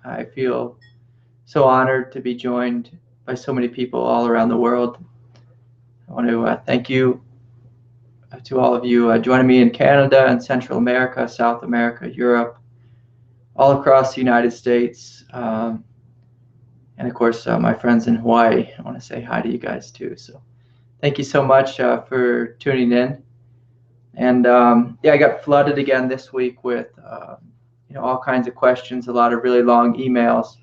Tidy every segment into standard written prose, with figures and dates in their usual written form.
I feel so honored to be joined by so many people all around the world. I want to thank you to all of you joining me in Canada and Central America, South America, Europe, all across the United States, and of course my friends in Hawaii. I want to say hi to you guys too. So thank you so much for tuning in. And yeah, I got flooded again this week with all kinds of questions, a lot of really long emails.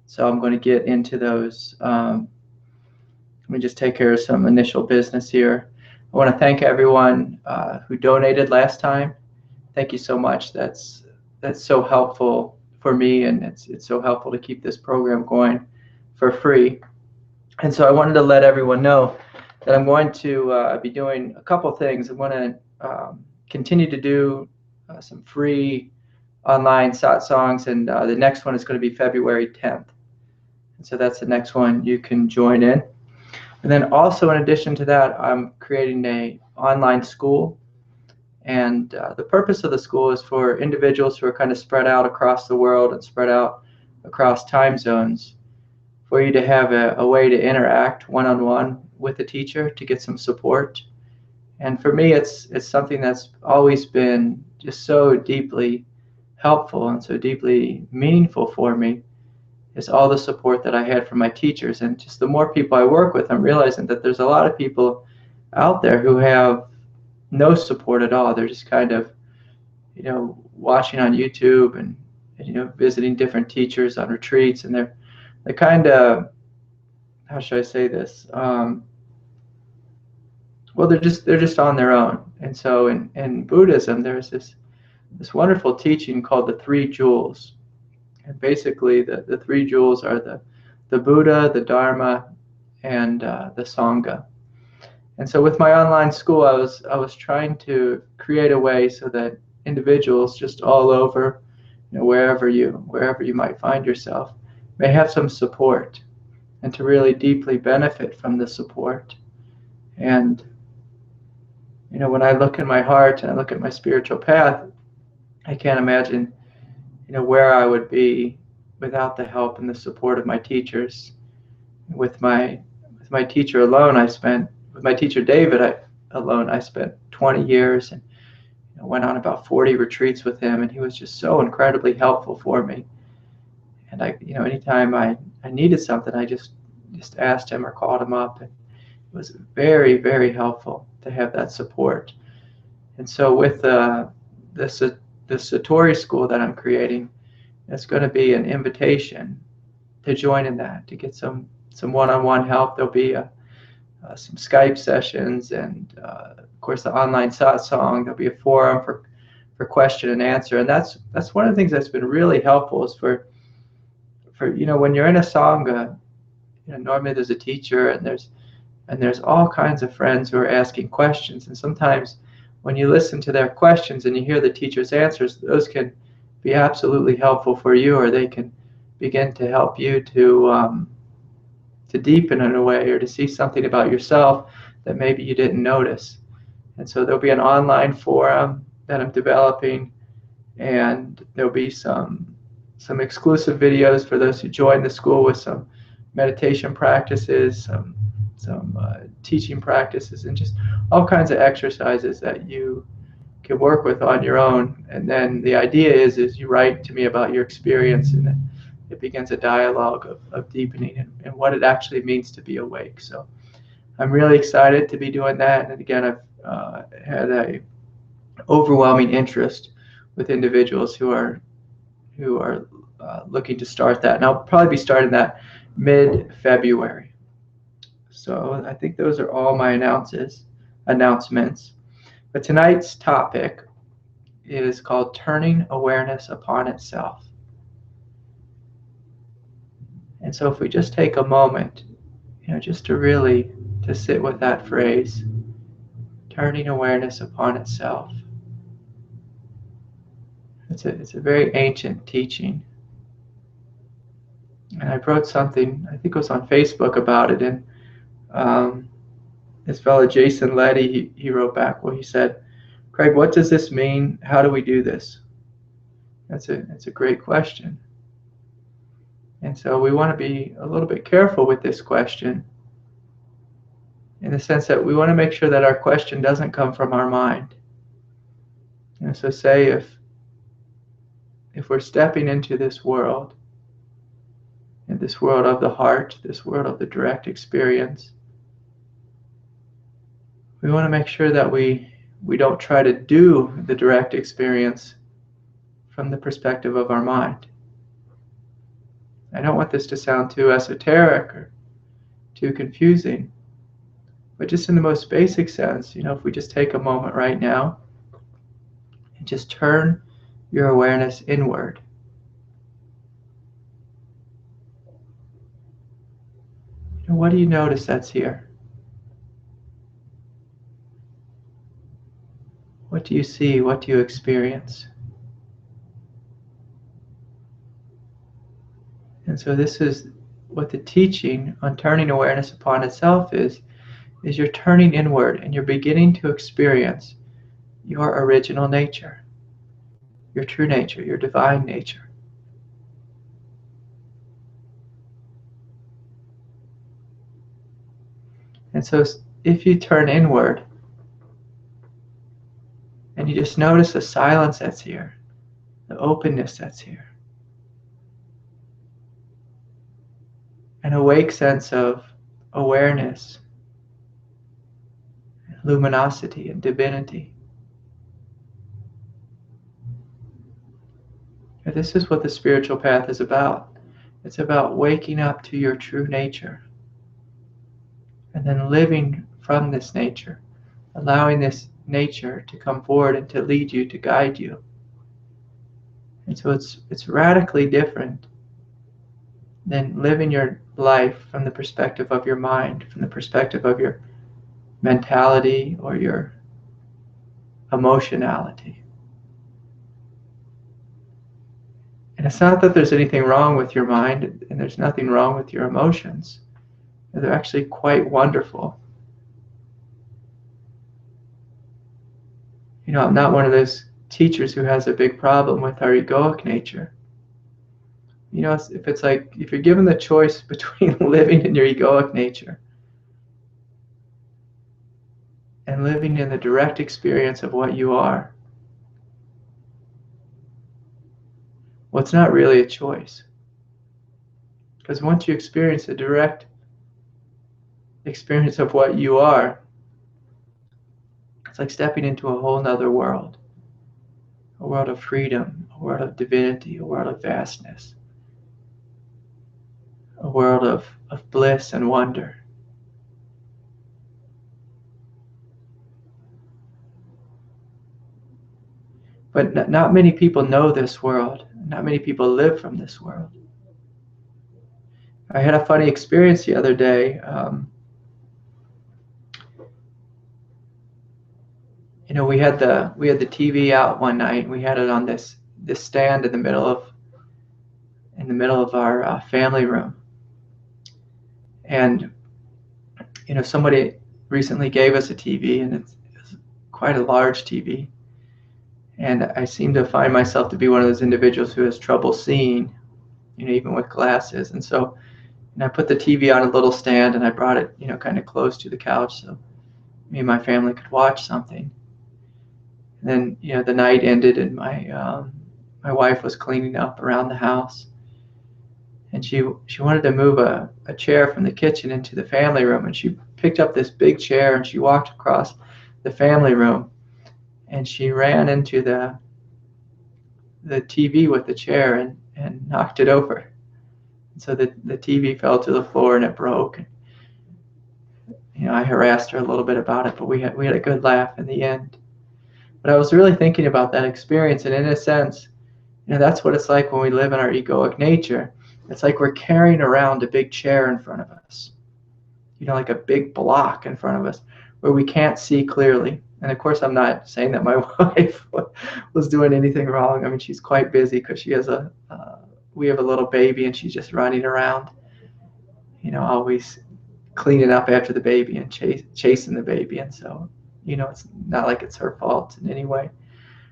So I'm going to get into those. Let me just take care of some initial business here. I want to thank everyone who donated last time. Thank you so much. That's so helpful for me, and it's so helpful to keep this program going for free. And so I wanted to let everyone know that I'm going to be doing a couple things. I'm going to continue to do some free online satsangs, and the next one is going to be February 10th. And so that's the next one you can join in. And then also, in addition to that, I'm creating an online school. And the purpose of the school is for individuals who are kind of spread out across the world and spread out across time zones, for you to have a way to interact one-on-one with a teacher to get some support. And for me, it's something that's always been just so deeply helpful and so deeply meaningful for me, is all the support that I had from my teachers. And just the more people I work with, I'm realizing that there's a lot of people out there who have no support at all. They're just kind of, watching on YouTube and visiting different teachers on retreats, and they're kind of, how should I say this? Well, they're just on their own. And so in Buddhism, there's this wonderful teaching called the Three Jewels. And basically, the three jewels are the Buddha, the Dharma, and the Sangha. And so with my online school, I was trying to create a way so that individuals just all over, wherever you might find yourself, may have some support, and to really deeply benefit from the support. And when I look in my heart and I look at my spiritual path, I can't imagine where I would be without the help and the support of my teachers. With my teacher alone, with my teacher David I spent 20 years and went on about 40 retreats with him, and he was just so incredibly helpful for me. And anytime I needed something, I just asked him or called him up, and it was very, very helpful to have that support. And so with the Satori school that I'm creating, it's going to be an invitation to join in that, to get some one-on-one help. There'll be some Skype sessions, and of course the online satsang. There'll be a forum for question and answer, and that's one of the things that's been really helpful, is for when you're in a sangha, normally there's a teacher, and there's all kinds of friends who are asking questions, and sometimes when you listen to their questions and you hear the teacher's answers, those can be absolutely helpful for you, or they can begin to help you to deepen in a way, or to see something about yourself that maybe you didn't notice. And so there'll be an online forum that I'm developing, and there'll be some exclusive videos for those who join the school, with some meditation practices, some teaching practices, and just all kinds of exercises that you can work with on your own. And then the idea is you write to me about your experience, and then it begins a dialogue of deepening and what it actually means to be awake. So I'm really excited to be doing that. And again, I've had a overwhelming interest with individuals who are looking to start that. And I'll probably be starting that mid-February. So I think those are all my announcements. But tonight's topic is called Turning Awareness Upon Itself. And so if we just take a moment, just to sit with that phrase, turning awareness upon itself. It's a very ancient teaching. And I wrote something, I think it was on Facebook, about it, and this fellow Jason Leddy, he wrote back. Well, he said, "Craig, what does this mean? How do we do this?" That's a great question. And so we want to be a little bit careful with this question, in the sense that we want to make sure that our question doesn't come from our mind. So say if we're stepping into this world, in this world of the heart, this world of the direct experience, we want to make sure that we don't try to do the direct experience from the perspective of our mind. I don't want this to sound too esoteric or too confusing, but just in the most basic sense, if we just take a moment right now and just turn your awareness inward. What do you notice that's here? What do you see? What do you experience? And so this is what the teaching on turning awareness upon itself is you're turning inward and you're beginning to experience your original nature, your true nature, your divine nature. And so if you turn inward and you just notice the silence that's here, the openness that's here, an awake sense of awareness, luminosity, and divinity. And this is what the spiritual path is about. It's about waking up to your true nature and then living from this nature, allowing this nature to come forward and to lead you, to guide you. And so it's radically different than living your life from the perspective of your mind, from the perspective of your mentality or your emotionality. And it's not that there's anything wrong with your mind, and there's nothing wrong with your emotions. They're actually quite wonderful. I'm not one of those teachers who has a big problem with our egoic nature. If you're given the choice between living in your egoic nature and living in the direct experience of what you are, well, it's not really a choice. Because once you experience the direct experience of what you are, it's like stepping into a whole nother world. A world of freedom, a world of divinity, a world of vastness. A world of bliss and wonder. But not many people know this world. Not many people live from this world. I had a funny experience the other day. We had the TV out one night. We had it on this stand in the middle of our family room. And somebody recently gave us a TV, and it's quite a large TV. And I seem to find myself to be one of those individuals who has trouble seeing, even with glasses. And so I put the TV on a little stand, and I brought it, kind of close to the couch so me and my family could watch something. And then, the night ended, and my wife was cleaning up around the house. And she wanted to move a chair from the kitchen into the family room. And she picked up this big chair, and she walked across the family room. And she ran into the TV with the chair and knocked it over. And so the TV fell to the floor and it broke. And, I harassed her a little bit about it, but we had a good laugh in the end. But I was really thinking about that experience, and in a sense, that's what it's like when we live in our egoic nature. It's like we're carrying around a big chair in front of us, like a big block in front of us where we can't see clearly. And of course, I'm not saying that my wife was doing anything wrong. I mean, she's quite busy because she has we have a little baby, and she's just running around, always cleaning up after the baby and chasing the baby. And so, it's not like it's her fault in any way.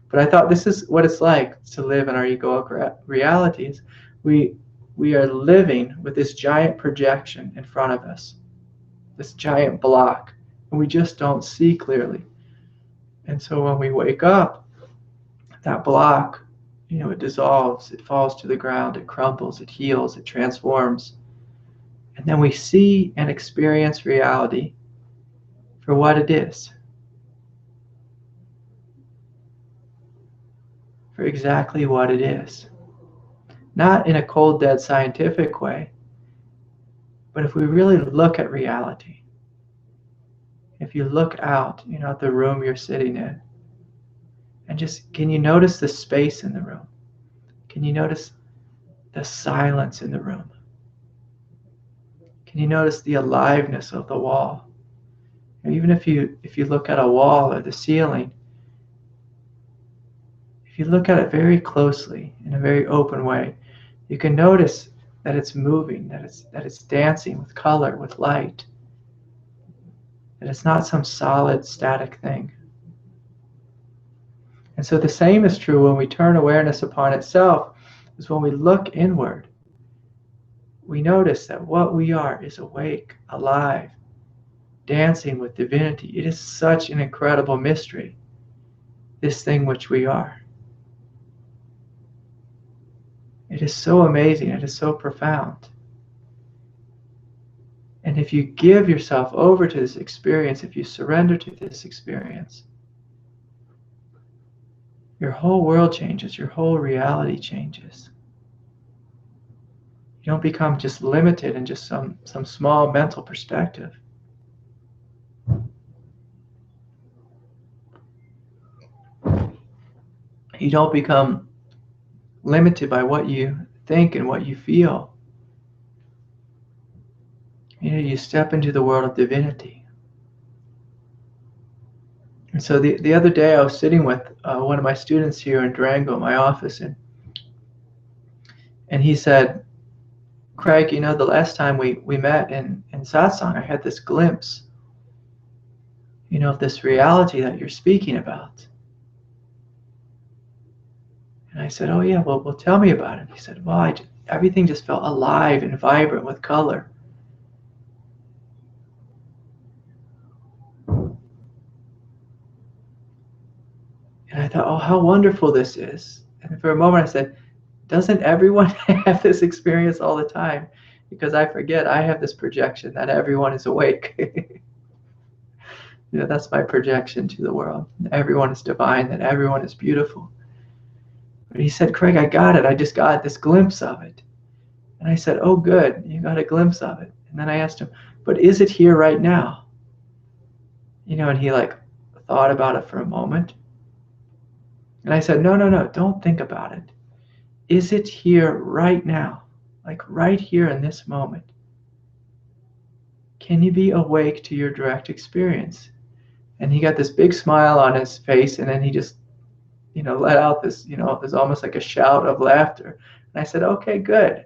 But I thought this is what it's like to live in our egoic realities. We we are living with this giant projection in front of us, this giant block, and we just don't see clearly. And so when we wake up, that block, it dissolves, it falls to the ground, it crumbles, it heals, it transforms. And then we see and experience reality for what it is, for exactly what it is. Not in a cold, dead scientific way, but if we really look at reality, if you look out, at the room you're sitting in, and just, can you notice the space in the room? Can you notice the silence in the room? Can you notice the aliveness of the wall? Or even if you look at a wall or the ceiling, if you look at it very closely in a very open way, you can notice that it's moving, that it's dancing with color, with light, that it's not some solid, static thing. And so the same is true when we turn awareness upon itself, is when we look inward. We notice that what we are is awake, alive, dancing with divinity. It is such an incredible mystery, this thing which we are. It is so amazing. It is so profound. And if you give yourself over to this experience, if you surrender to this experience, your whole world changes, your whole reality changes. You don't become just limited in just some small mental perspective. You don't become limited by what you think and what you feel. You step into the world of divinity. And so the other day I was sitting with one of my students here in Durango, my office, and he said, Craig, the last time we met in Satsang, I had this glimpse, of this reality that you're speaking about. And I said, oh yeah, well tell me about it. He said, well, everything just felt alive and vibrant with color. And I thought, oh, how wonderful this is. And for a moment I said, doesn't everyone have this experience all the time? Because I forget I have this projection that everyone is awake. That's my projection to the world. Everyone is divine, that everyone is beautiful. But he said, Craig, I got it. I just got this glimpse of it. And I said, oh, good. You got a glimpse of it. And then I asked him, but is it here right now? And he thought about it for a moment. And I said, no, don't think about it. Is it here right now? Right here in this moment? Can you be awake to your direct experience? And he got this big smile on his face, and then he just, let out this, there's almost like a shout of laughter. And I said, okay, good,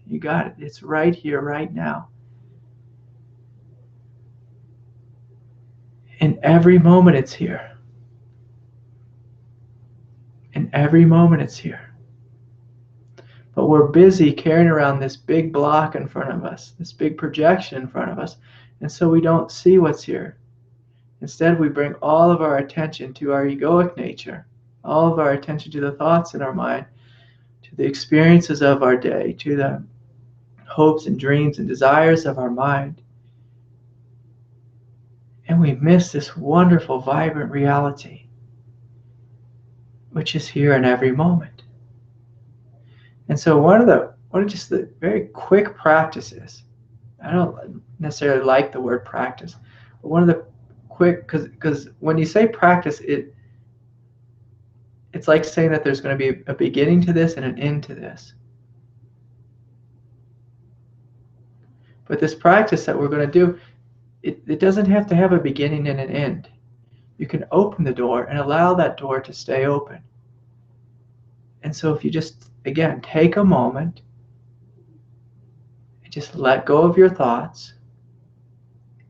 you got it. It's right here, right now. In every moment it's here. In every moment it's here. But we're busy carrying around this big block in front of us, this big projection in front of us, and so we don't see what's here. Instead, we bring all of our attention to our egoic nature, all of our attention to the thoughts in our mind, to the experiences of our day, to the hopes and dreams and desires of our mind. And we miss this wonderful, vibrant reality, which is here in every moment. And so one of just the very quick practices, I don't necessarily like the word practice, but one of the quick, because when you say practice, it's like saying that there's going to be a beginning to this and an end to this. But this practice that we're going to do, it doesn't have to have a beginning and an end. You can open the door and allow that door to stay open. And so if you just, again, take a moment and just let go of your thoughts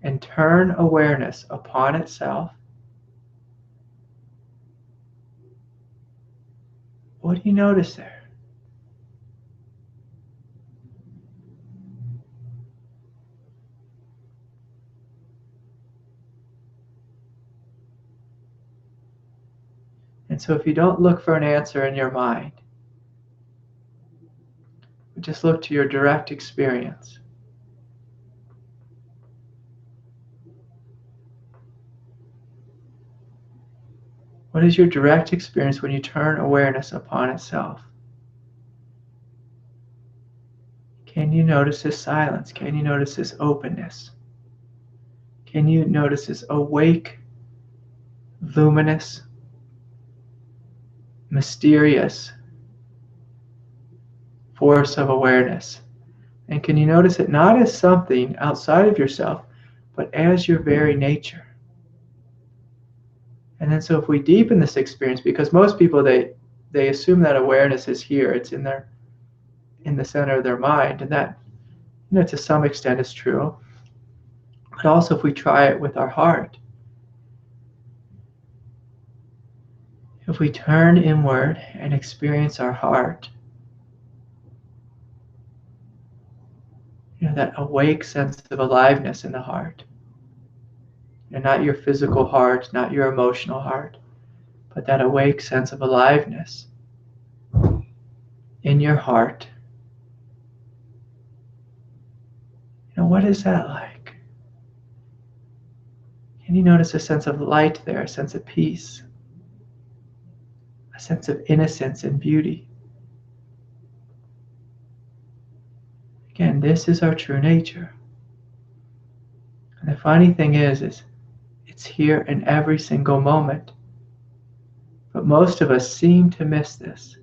and turn awareness upon itself, what do you notice there? And so if you don't look for an answer in your mind, just look to your direct experience. What is your direct experience when you turn awareness upon itself? Can you notice this silence? Can you notice this openness? Can you notice this awake, luminous, mysterious force of awareness? And can you notice it not as something outside of yourself, but as your very nature? And then so if we deepen this experience, because most people, they assume that awareness is here, it's in the center of their mind, and that, to some extent is true. But also if we try it with our heart, if we turn inward and experience our heart, that awake sense of aliveness in the heart, not your physical heart, not your emotional heart, but that awake sense of aliveness in your heart. What is that like? Can you notice a sense of light there, a sense of peace, a sense of innocence and beauty? Again, this is our true nature. And the funny thing is it's here in every single moment. But most of us seem to miss this.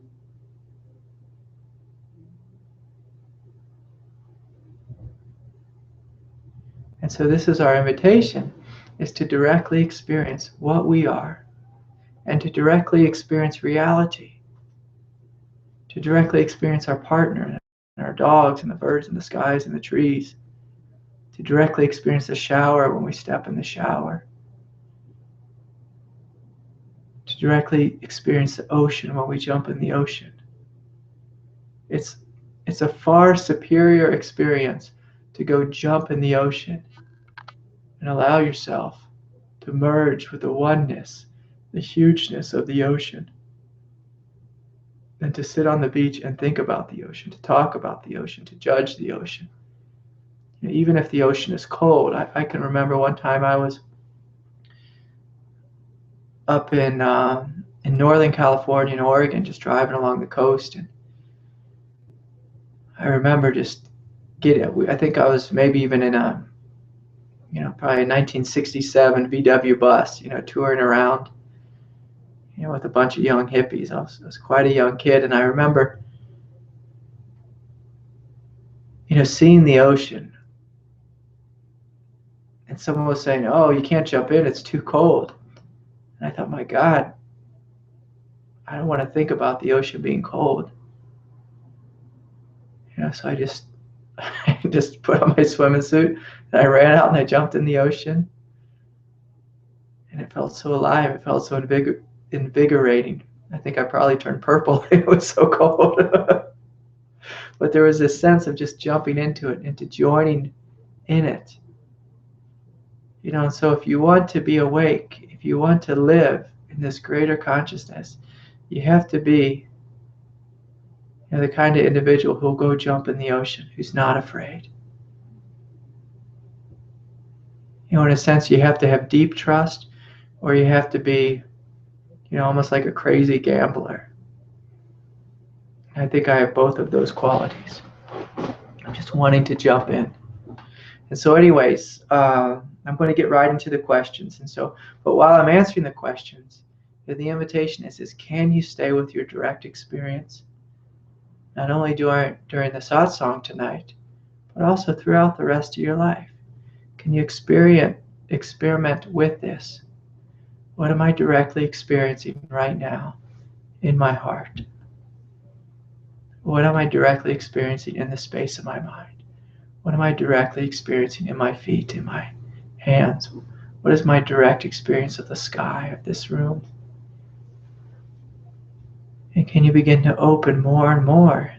And so this is our invitation, is to directly experience what we are, and to directly experience reality, to directly experience our partner and our dogs and the birds and the skies and the trees, to directly experience the shower when we step in the shower, to directly experience the ocean when we jump in the ocean. It's a far superior experience to go jump in the ocean and allow yourself to merge with the oneness, the hugeness of the ocean, than to sit on the beach and think about the ocean, to talk about the ocean, to judge the ocean. Even if the ocean is cold, I can remember one time I was up in Northern California and Oregon, just driving along the coast, and I remember just I think I was maybe even in probably a 1967 VW bus, touring around, with a bunch of young hippies. I was quite a young kid, and I remember, seeing the ocean, and someone was saying, "Oh, you can't jump in; it's too cold." And I thought, my God, I don't want to think about the ocean being cold. So I just put on my swimming suit and I ran out and I jumped in the ocean. And it felt so alive. It felt so invigorating. I think I probably turned purple. It was so cold. But there was this sense of just jumping into it, into joining in it. And so if you want to be awake, if you want to live in this greater consciousness, you have to be the kind of individual who'll go jump in the ocean, who's not afraid. In a sense, you have to have deep trust, or you have to be, almost like a crazy gambler. I think I have both of those qualities. I'm just wanting to jump in. And so anyways, I'm going to get right into the questions. But while I'm answering the questions, the invitation is can you stay with your direct experience? Not only during the satsang tonight, but also throughout the rest of your life. Can you experiment with this? What am I directly experiencing right now in my heart? What am I directly experiencing in the space of my mind? What am I directly experiencing in my feet, in my hands? What is my direct experience of the sky, of this room? And can you begin to open more and more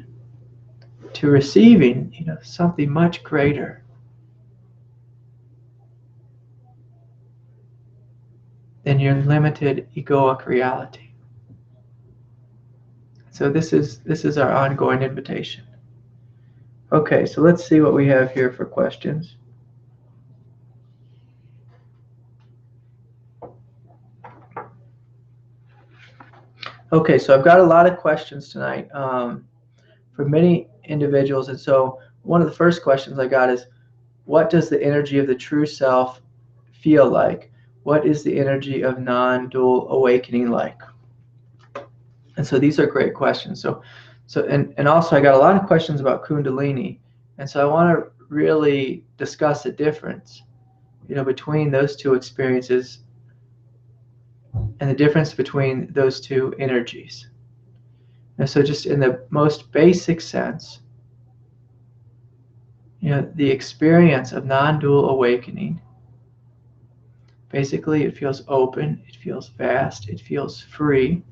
to receiving, something much greater than your limited egoic reality? So this is our ongoing invitation. Okay, so let's see what we have here for questions. Okay, so I've got a lot of questions tonight for many individuals. And so one of the first questions I got is, what does the energy of the true self feel like? What is the energy of non-dual awakening like? And so these are great questions. And also I got a lot of questions about kundalini. And so I want to really discuss the difference, between those two experiences and the difference between those two energies. And so just in the most basic sense, the experience of non-dual awakening, basically it feels open, it feels vast, it feels free.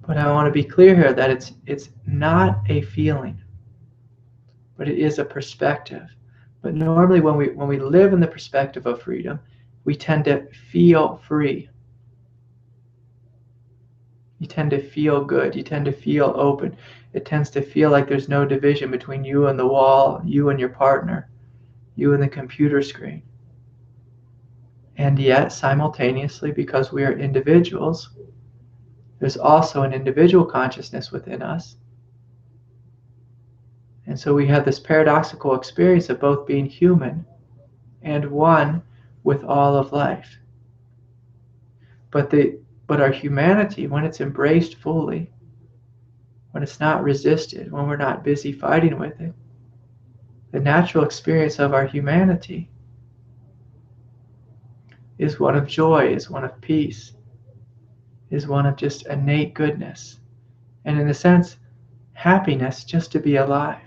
But I want to be clear here that it's not a feeling, but it is a perspective. But normally when we live in the perspective of freedom, we tend to feel free. You tend to feel good. You tend to feel open. It tends to feel like there's no division between you and the wall, you and your partner, you and the computer screen. And yet, simultaneously, because we are individuals, there's also an individual consciousness within us. And so we have this paradoxical experience of both being human and one with all of life. But our humanity, when it's embraced fully, when it's not resisted, when we're not busy fighting with it, the natural experience of our humanity is one of joy, is one of peace, is one of just innate goodness. And in a sense, happiness just to be alive.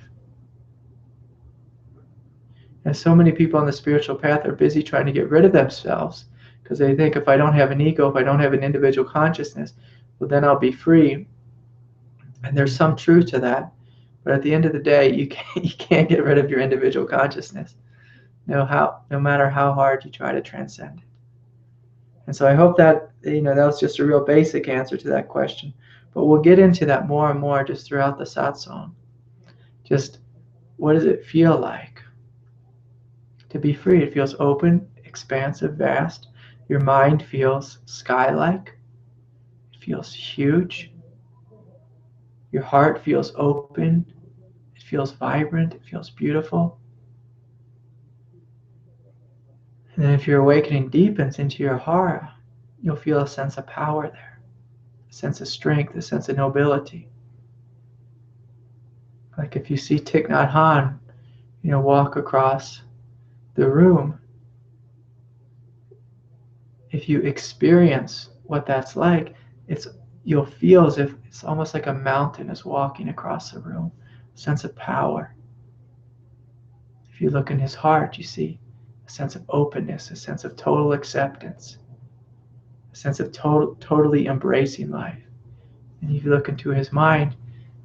And so many people on the spiritual path are busy trying to get rid of themselves because they think, if I don't have an ego, if I don't have an individual consciousness, well, then I'll be free. And there's some truth to that. But at the end of the day, you can't get rid of your individual consciousness, no matter how hard you try to transcend it. And so I hope that, that was just a real basic answer to that question. But we'll get into that more and more just throughout the satsang. Just what does it feel like to be free? It feels open, expansive, vast. Your mind feels sky-like. It feels huge. Your heart feels open. It feels vibrant. It feels beautiful. And then if your awakening deepens into your heart, you'll feel a sense of power there, a sense of strength, a sense of nobility. Like if you see Thich Nhat Hanh, walk across the room, if you experience what that's like, you'll feel as if it's almost like a mountain is walking across the room, a sense of power. If you look in his heart, you see a sense of openness, a sense of total acceptance, a sense of totally embracing life. And if you look into his mind,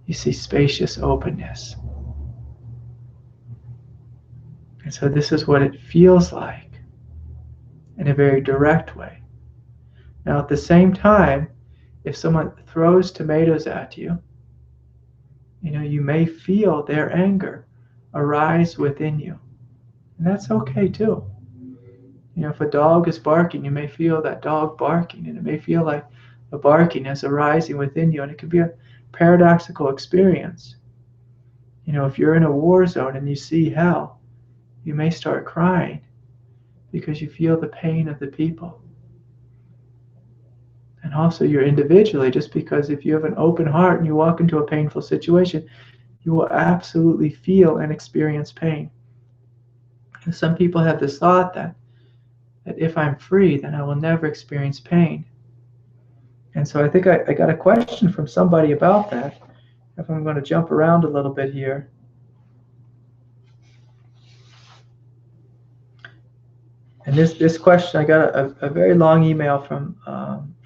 you see spacious openness. And so this is what it feels like in a very direct way. Now at the same time, if someone throws tomatoes at you, you may feel their anger arise within you. And that's okay too. If a dog is barking, you may feel that dog barking, and it may feel like the barking is arising within you, and it could be a paradoxical experience. If you're in a war zone and you see hell, you may start crying because you feel the pain of the people. And also you're individually, just because if you have an open heart and you walk into a painful situation, you will absolutely feel and experience pain. And some people have this thought that if I'm free, then I will never experience pain. And so I think I got a question from somebody about that. If I'm going to jump around a little bit here. And this question, I got a very long email from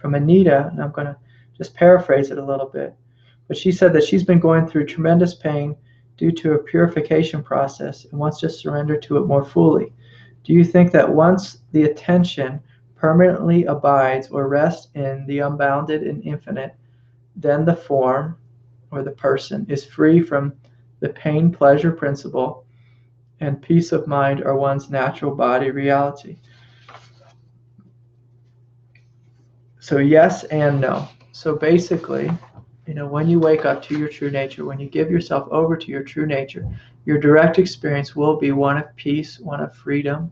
Anita, and I'm going to just paraphrase it a little bit. But she said that she's been going through tremendous pain due to a purification process and wants to surrender to it more fully. Do you think that once the attention permanently abides or rests in the unbounded and infinite, then the form or the person is free from the pain-pleasure principle, and peace of mind are one's natural body reality. So yes and no. So basically, when you wake up to your true nature, when you give yourself over to your true nature, your direct experience will be one of peace, one of freedom,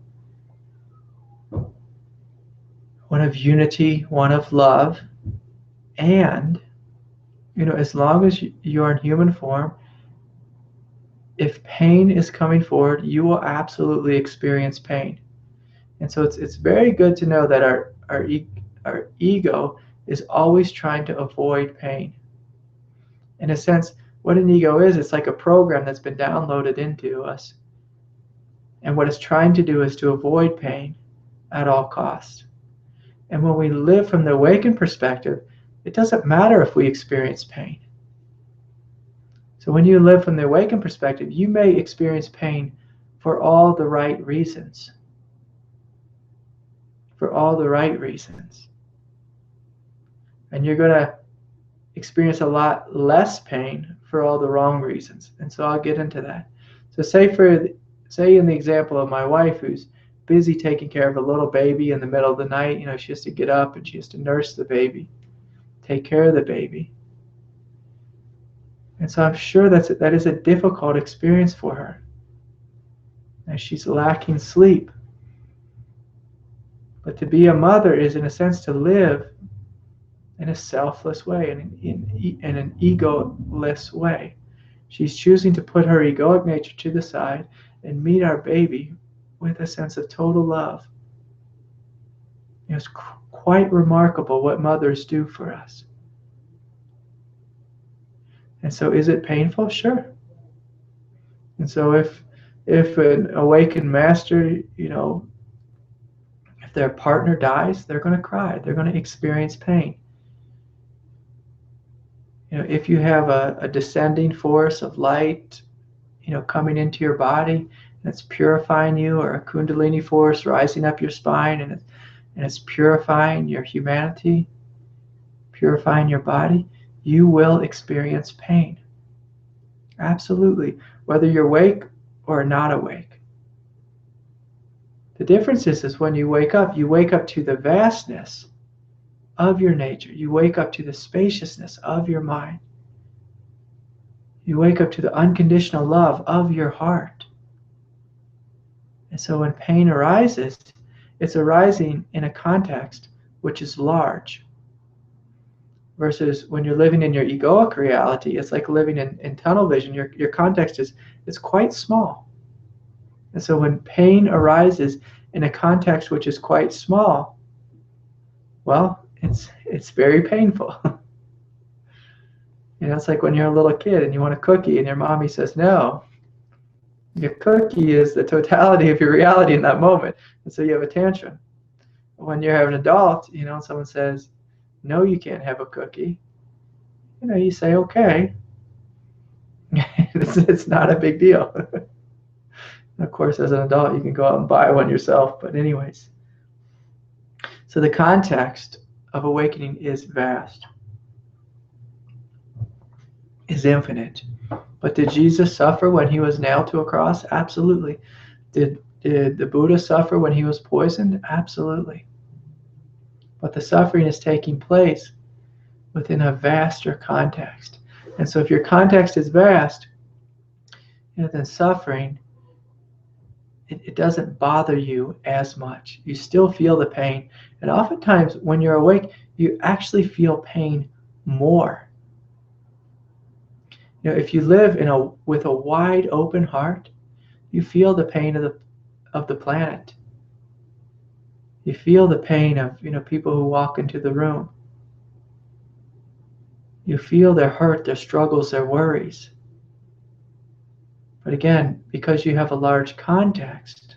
one of unity, one of love. And, as long as you are in human form, if pain is coming forward, you will absolutely experience pain. And so it's very good to know that our ego is always trying to avoid pain. In a sense, what an ego is, it's like a program that's been downloaded into us. And what it's trying to do is to avoid pain at all costs. And when we live from the awakened perspective, it doesn't matter if we experience pain. So when you live from the awakened perspective, you may experience pain for all the right reasons. For all the right reasons. And you're going to experience a lot less pain for all the wrong reasons. And so I'll get into that. So say in the example of my wife who's busy taking care of a little baby in the middle of the night, she has to get up and she has to nurse the baby, take care of the baby. And so I'm sure that is a difficult experience for her. And she's lacking sleep. But to be a mother is, in a sense, to live in a selfless way, in an egoless way. She's choosing to put her egoic nature to the side and meet our baby with a sense of total love. It's quite remarkable what mothers do for us. And so is it painful? Sure. And so if an awakened master, if their partner dies, they're going to cry. They're going to experience pain. If you have a descending force of light, coming into your body, and it's purifying you, or a kundalini force rising up your spine, and it's purifying your humanity, purifying your body, you will experience pain. Absolutely, whether you're awake or not awake. The difference is when you wake up to the vastness of your nature. You wake up to the spaciousness of your mind. You wake up to the unconditional love of your heart. And so when pain arises, it's arising in a context which is large. Versus when you're living in your egoic reality, it's like living in tunnel vision. Your context is quite small. And so when pain arises in a context which is quite small, well, it's very painful. It's like when you're a little kid and you want a cookie and your mommy says no. Your cookie is the totality of your reality in that moment. And so you have a tantrum. When you're an adult, and someone says, no, you can't have a cookie. You say, okay. It's not a big deal. Of course, as an adult, you can go out and buy one yourself. But anyways. So the context of awakening is vast, is infinite. But did Jesus suffer when he was nailed to a cross? Absolutely. Did the Buddha suffer when he was poisoned? Absolutely. But the suffering is taking place within a vaster context. And so if your context is vast, then suffering, it doesn't bother you as much. You still feel the pain. And oftentimes when you're awake, you actually feel pain more. If you live with a wide open heart, you feel the pain of the planet. You feel the pain of people who walk into the room. You feel their hurt, their struggles, their worries. But again, because you have a large context,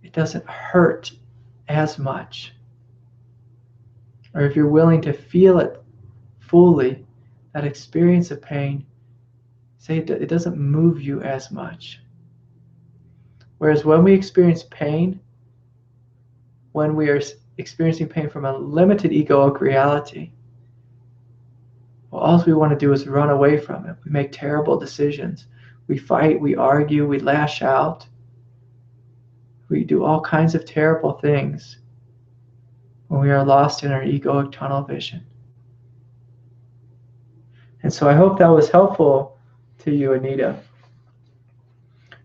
it doesn't hurt as much. Or if you're willing to feel it fully, that experience of pain, say it doesn't move you as much. Whereas when we experience pain, when we are experiencing pain from a limited egoic reality, well, all we want to do is run away from it. We make terrible decisions. We fight, we argue, we lash out. We do all kinds of terrible things when we are lost in our egoic tunnel vision. And so I hope that was helpful to you, Anita.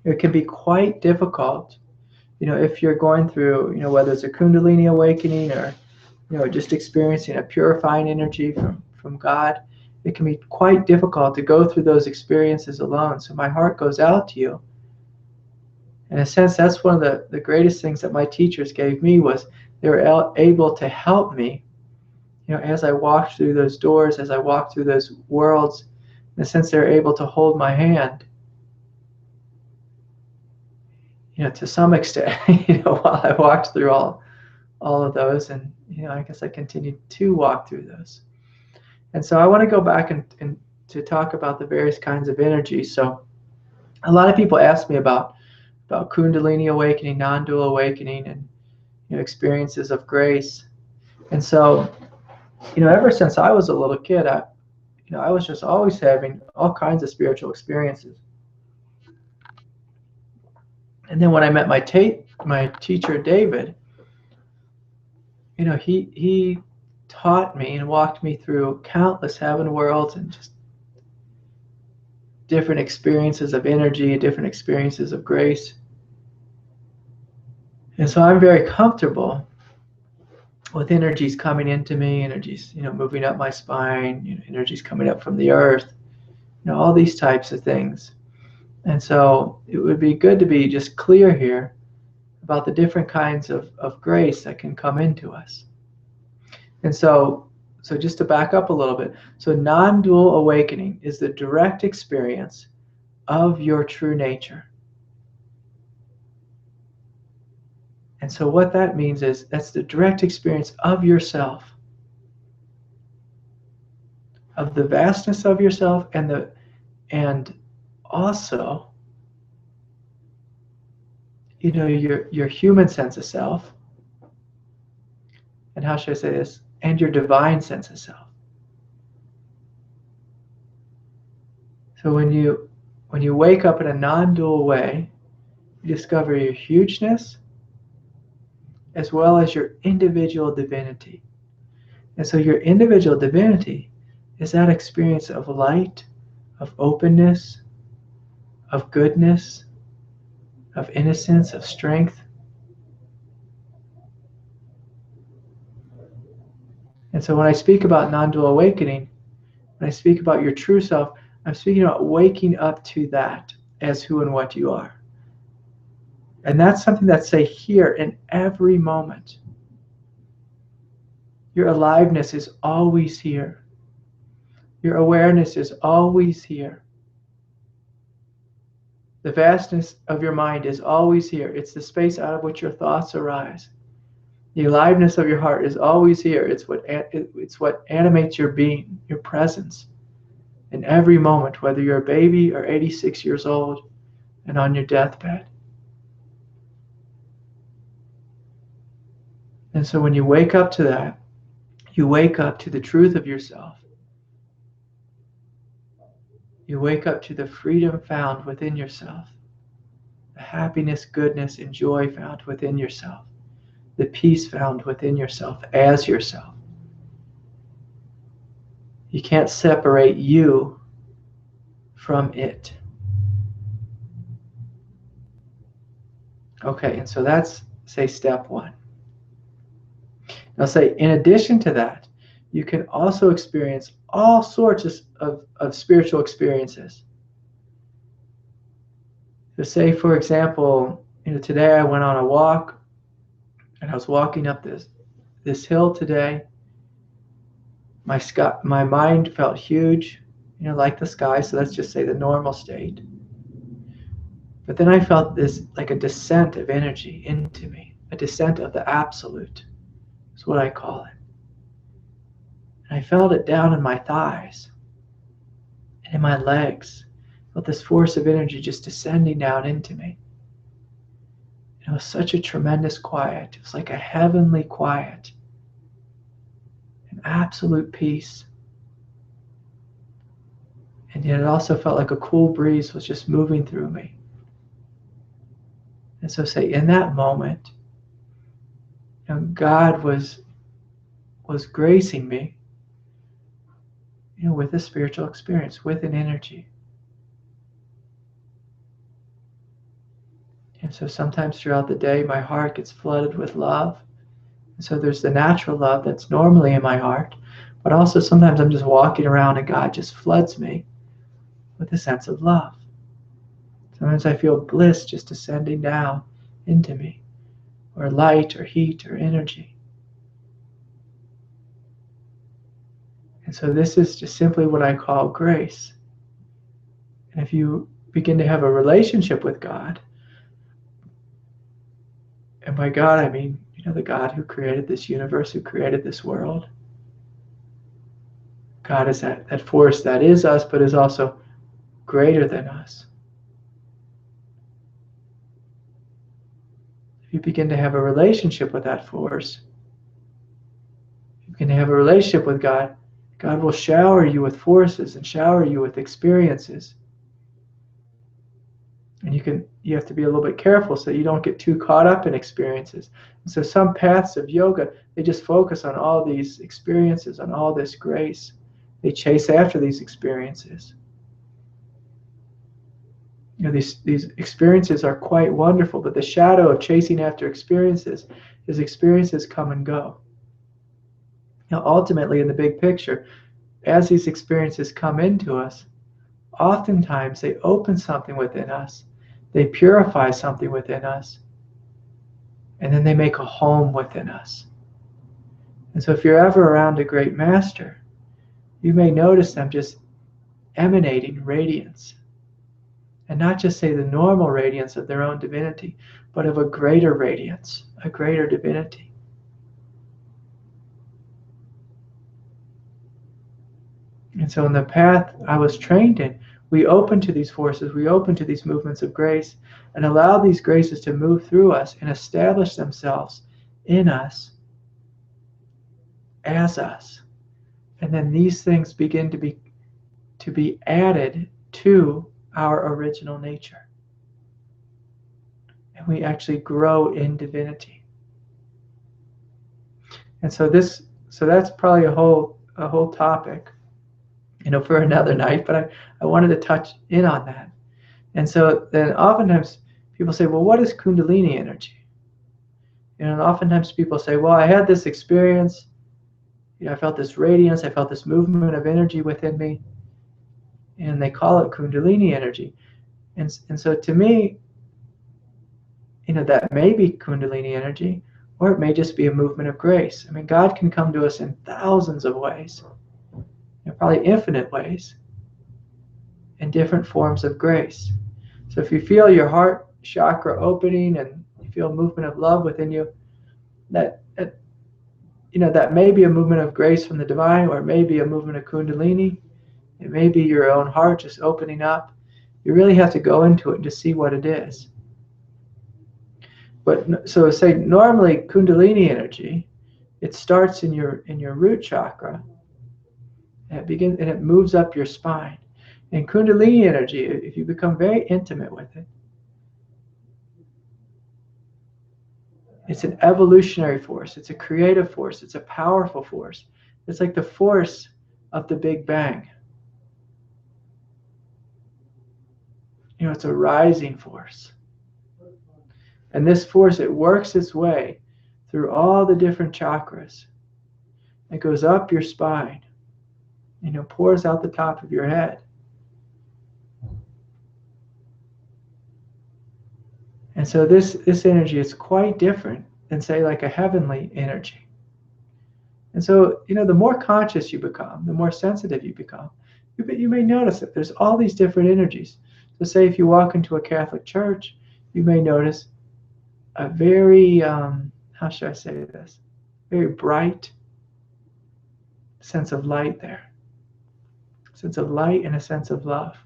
It can be quite difficult, if you're going through, whether it's a kundalini awakening or, just experiencing a purifying energy from God. It can be quite difficult to go through those experiences alone. So my heart goes out to you. In a sense, that's one of the greatest things that my teachers gave me, was they were able to help me, as I walked through those doors, as I walked through those worlds. In a sense, they're able to hold my hand, to some extent, while I walked through all of those. And, I guess I continued to walk through those. And so I want to go back and to talk about the various kinds of energy. So a lot of people ask me about kundalini awakening, non-dual awakening, and experiences of grace. And so, ever since I was a little kid, I was just always having all kinds of spiritual experiences. And then when I met my teacher, David, he taught me and walked me through countless heaven worlds and just different experiences of energy, different experiences of grace. And so I'm very comfortable with energies coming into me, energies, moving up my spine, energies coming up from the earth, all these types of things. And so it would be good to be just clear here about the different kinds of grace that can come into us. And so just to back up a little bit, so non-dual awakening is the direct experience of your true nature. And so what that means is that's the direct experience of yourself, of the vastness of yourself, and also, your human sense of self, and how should I say this, and your divine sense of self. So when you wake up in a non-dual way, you discover your hugeness as well as your individual divinity. And so your individual divinity is that experience of light, of openness, of goodness, of innocence, of strength. And so when I speak about non-dual awakening, when I speak about your true self, I'm speaking about waking up to that as who and what you are. And that's something that's here in every moment. Your aliveness is always here. Your awareness is always here. The vastness of your mind is always here. It's the space out of which your thoughts arise. The aliveness of your heart is always here. It's what animates your being, your presence, in every moment, whether you're a baby or 86 years old and on your deathbed. And so when you wake up to that, you wake up to the truth of yourself. You wake up to the freedom found within yourself, the happiness, goodness, and joy found within yourself, the peace found within yourself as yourself. You can't separate you from it. Okay, and so that's, say, step one. Now, say, in addition to that, you can also experience all sorts of spiritual experiences. So say, for example, today I went on a walk, and I was walking up this hill today. My mind felt huge, like the sky, so let's just say the normal state. But then I felt this, like a descent of energy into me, a descent of the absolute, is what I call it. And I felt it down in my thighs and in my legs. I felt this force of energy just descending down into me. It was such a tremendous quiet. It was like a heavenly quiet, an absolute peace. And yet it also felt like a cool breeze was just moving through me. And so say in that moment, God was gracing me, with a spiritual experience, with an energy. And so sometimes throughout the day, my heart gets flooded with love. And so there's the natural love that's normally in my heart, but also sometimes I'm just walking around and God just floods me with a sense of love. Sometimes I feel bliss just descending down into me, or light or heat or energy. And so this is just simply what I call grace. And if you begin to have a relationship with God, and by God I mean, the God who created this universe, who created this world. God is that force that is us, but is also greater than us. If you begin to have a relationship with that force, you begin to have a relationship with God, God will shower you with forces and shower you with experiences. And you have to be a little bit careful so you don't get too caught up in experiences. And so some paths of yoga, they just focus on all these experiences, on all this grace. They chase after these experiences. These experiences are quite wonderful, but the shadow of chasing after experiences is experiences come and go. Ultimately, in the big picture, as these experiences come into us, oftentimes they open something within us, they purify something within us, and then they make a home within us. And so if you're ever around a great master, you may notice them just emanating radiance. And not just say the normal radiance of their own divinity, but of a greater radiance, a greater divinity. And so in the path I was trained in, we open to these forces, we open to these movements of grace, and allow these graces to move through us and establish themselves in us, as us. And then these things begin to be added to our original nature. And we actually grow in divinity. And so that's probably a whole topic, for another night, but I wanted to touch in on that. And so then oftentimes people say, well, what is kundalini energy? And oftentimes people say, well, I had this experience, I felt this radiance, I felt this movement of energy within me, and they call it kundalini energy. And so to me, that may be kundalini energy, or it may just be a movement of grace. I mean, God can come to us in thousands of ways, probably infinite ways, in different forms of grace. So if you feel your heart chakra opening and you feel a movement of love within you, that may be a movement of grace from the divine, or it may be a movement of kundalini. It may be your own heart just opening up. You really have to go into it to see what it is. But so say normally kundalini energy, it starts in your root chakra, and it moves up your spine. And kundalini energy, if you become very intimate with it, it's an evolutionary force, it's a creative force, it's a powerful force. It's like the force of the Big Bang. It's a rising force. And this force, it works its way through all the different chakras. It goes up your spine, pours out the top of your head. And so this energy is quite different than, say, like a heavenly energy. And so, the more conscious you become, the more sensitive you become, you may notice that there's all these different energies. So say if you walk into a Catholic church, you may notice a very, how should I say this, very bright sense of light there. Sense of light and a sense of love.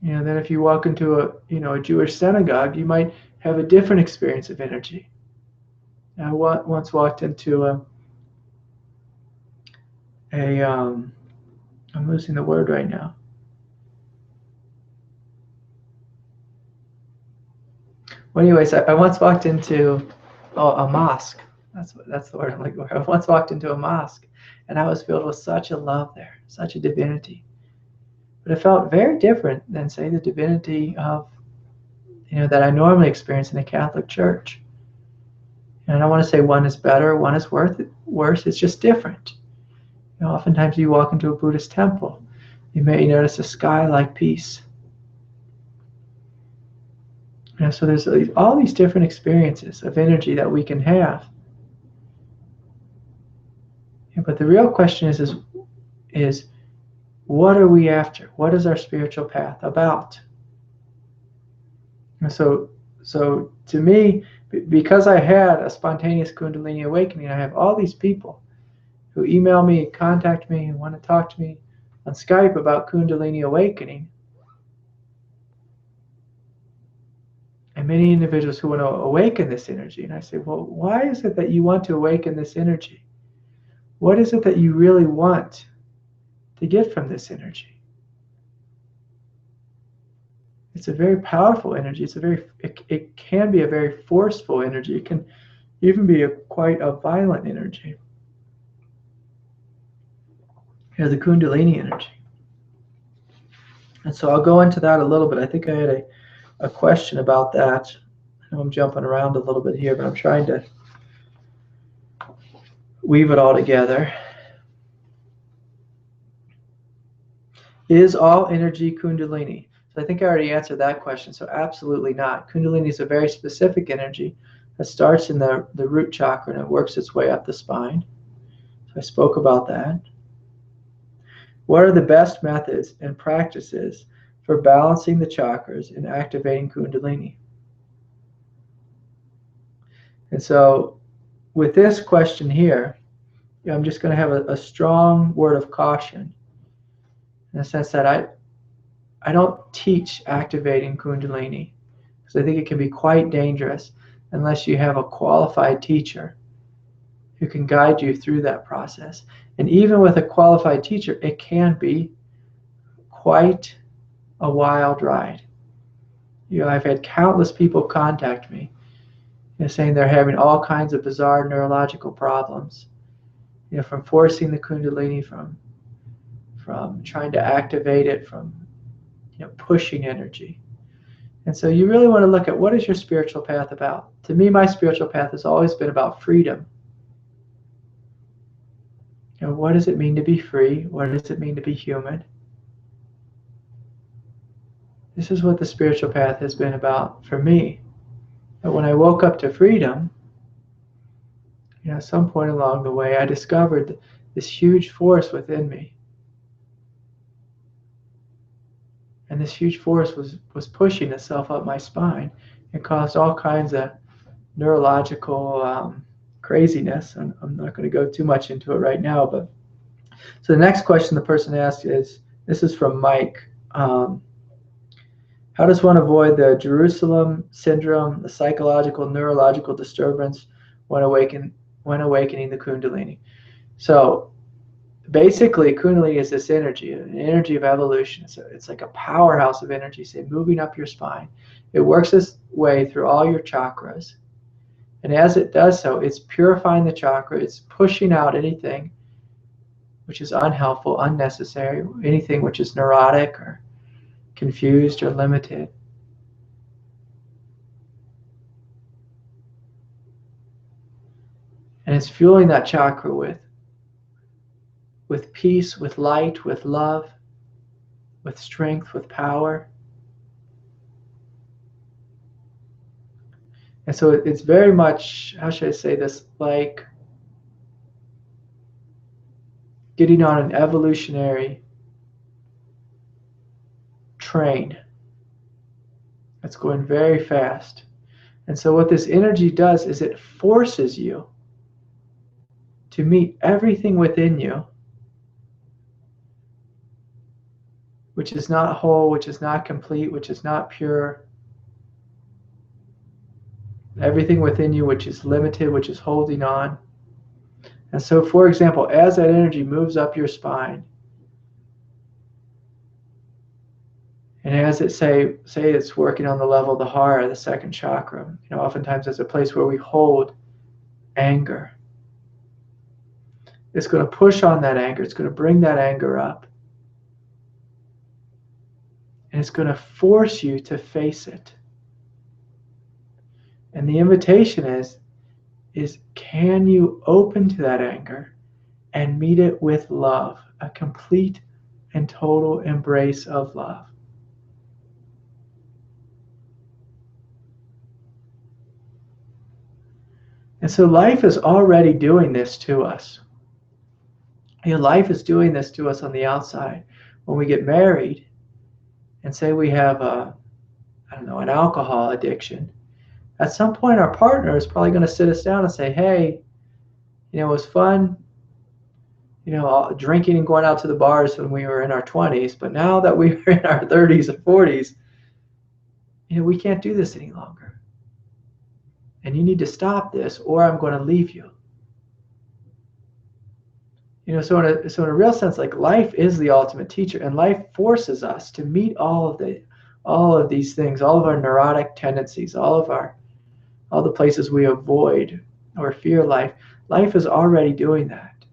Then if you walk into a Jewish synagogue, you might have a different experience of energy. I once walked into I'm losing the word right now. Well, anyways, I once walked into a mosque. That's the word I'm looking for. I once walked into a mosque, and I was filled with such a love there, such a divinity. But it felt very different than, say, the divinity of that I normally experience in the Catholic Church. And I don't want to say one is better, one is worse. It's just different. Oftentimes you walk into a Buddhist temple, you may notice a sky-like peace. So there's all these different experiences of energy that we can have. But the real question is what are we after? What is our spiritual path about? And so to me, because I had a spontaneous kundalini awakening, I have all these people who email me, contact me, and want to talk to me on Skype about kundalini awakening. And many individuals who want to awaken this energy. And I say, well, why is it that you want to awaken this energy? What is it that you really want to get from this energy? It's a very powerful energy. It can be a very forceful energy. It can even be quite a violent energy. The Kundalini energy. And so I'll go into that a little bit. I think I had a question about that. I know I'm jumping around a little bit here, but I'm trying to weave it all together. Is all energy Kundalini? So I think I already answered that question. So absolutely not. Kundalini is a very specific energy that starts in the root chakra and it works its way up the spine. So I spoke about that. What are the best methods and practices for balancing the chakras and activating Kundalini? And so with this question here, I'm just going to have a strong word of caution in the sense that I don't teach activating Kundalini because I think it can be quite dangerous unless you have a qualified teacher who can guide you through that process. And even with a qualified teacher, it can be quite a wild ride. I've had countless people contact me saying they're having all kinds of bizarre neurological problems, from forcing the Kundalini, from trying to activate it, from pushing energy. And so you really want to look at what is your spiritual path about. To me, my spiritual path has always been about freedom. What does it mean to be free? What does it mean to be human? This is what the spiritual path has been about for me. But when I woke up to freedom, at some point along the way, I discovered this huge force within me. And this huge force was pushing itself up my spine and caused all kinds of neurological craziness. And I'm not going to go too much into it right now. But so the next question the person asked is, this is from Mike. How does one avoid the Jerusalem syndrome, the psychological, neurological disturbance when awakening the Kundalini? So basically, Kundalini is this energy, an energy of evolution. So it's like a powerhouse of energy, say, moving up your spine. It works its way through all your chakras. And as it does so, it's purifying the chakra. It's pushing out anything which is unhelpful, unnecessary, anything which is neurotic or confused or limited. And it's fueling that chakra with peace, with light, with love, with strength, with power. And so it's very much, how should I say this, like getting on an evolutionary train that's going very fast. And so what this energy does is it forces you to meet everything within you which is not whole, which is not complete, which is not pure. Everything within you which is limited, which is holding on. And so, for example, as that energy moves up your spine, and as it say it's working on the level of the heart, the second chakra, oftentimes it's a place where we hold anger. It's going to push on that anger. It's going to bring that anger up. And it's going to force you to face it. And the invitation is can you open to that anger and meet it with love, a complete and total embrace of love? And so life is already doing this to us. Life is doing this to us on the outside. When we get married and say we have an alcohol addiction, at some point our partner is probably going to sit us down and say, hey, it was fun, drinking and going out to the bars when we were in our 20s, but now that we are in our 30s and 40s, we can't do this any longer. And you need to stop this or I'm going to leave you. So in a real sense, like, life is the ultimate teacher, and life forces us to meet all of these things, all of our neurotic tendencies, all the places we avoid or fear life. Life is already doing that.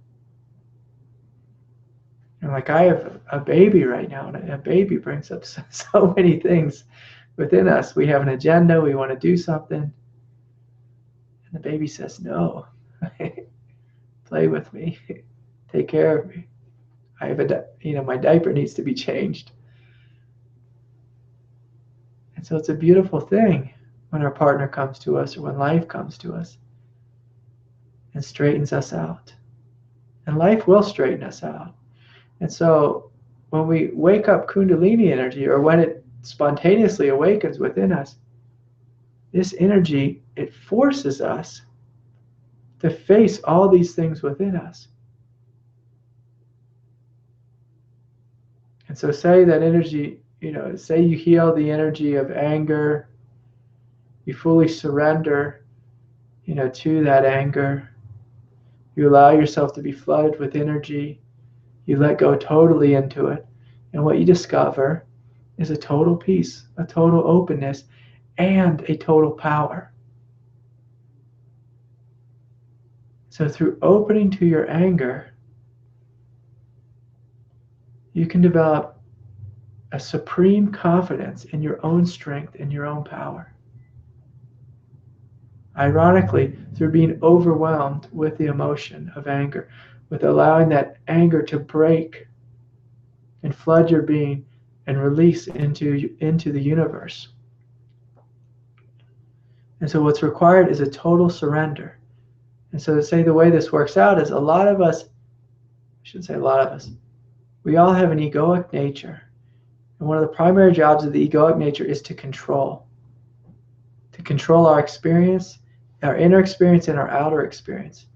And like, I have a baby right now, and a baby brings up so many things within us. We have an agenda, we want to do something, and the baby says, no, play with me, take care of me. I have my diaper needs to be changed. And so it's a beautiful thing when our partner comes to us, or when life comes to us and straightens us out. And life will straighten us out. And so when we wake up kundalini energy, or when it spontaneously awakens within us, this energy, it forces us to face all these things within us. And so say that energy, say you heal the energy of anger, you fully surrender, to that anger. You allow yourself to be flooded with energy. You let go totally into it. And what you discover is a total peace, a total openness, and a total power. So through opening to your anger, you can develop a supreme confidence in your own strength and your own power. Ironically, through being overwhelmed with the emotion of anger, with allowing that anger to break and flood your being and release into the universe. And so what's required is a total surrender. And so to say the way this works out is, a lot of us, I shouldn't say a lot of us, we all have an egoic nature. And one of the primary jobs of the egoic nature is to control our experience, our inner experience and our outer experience.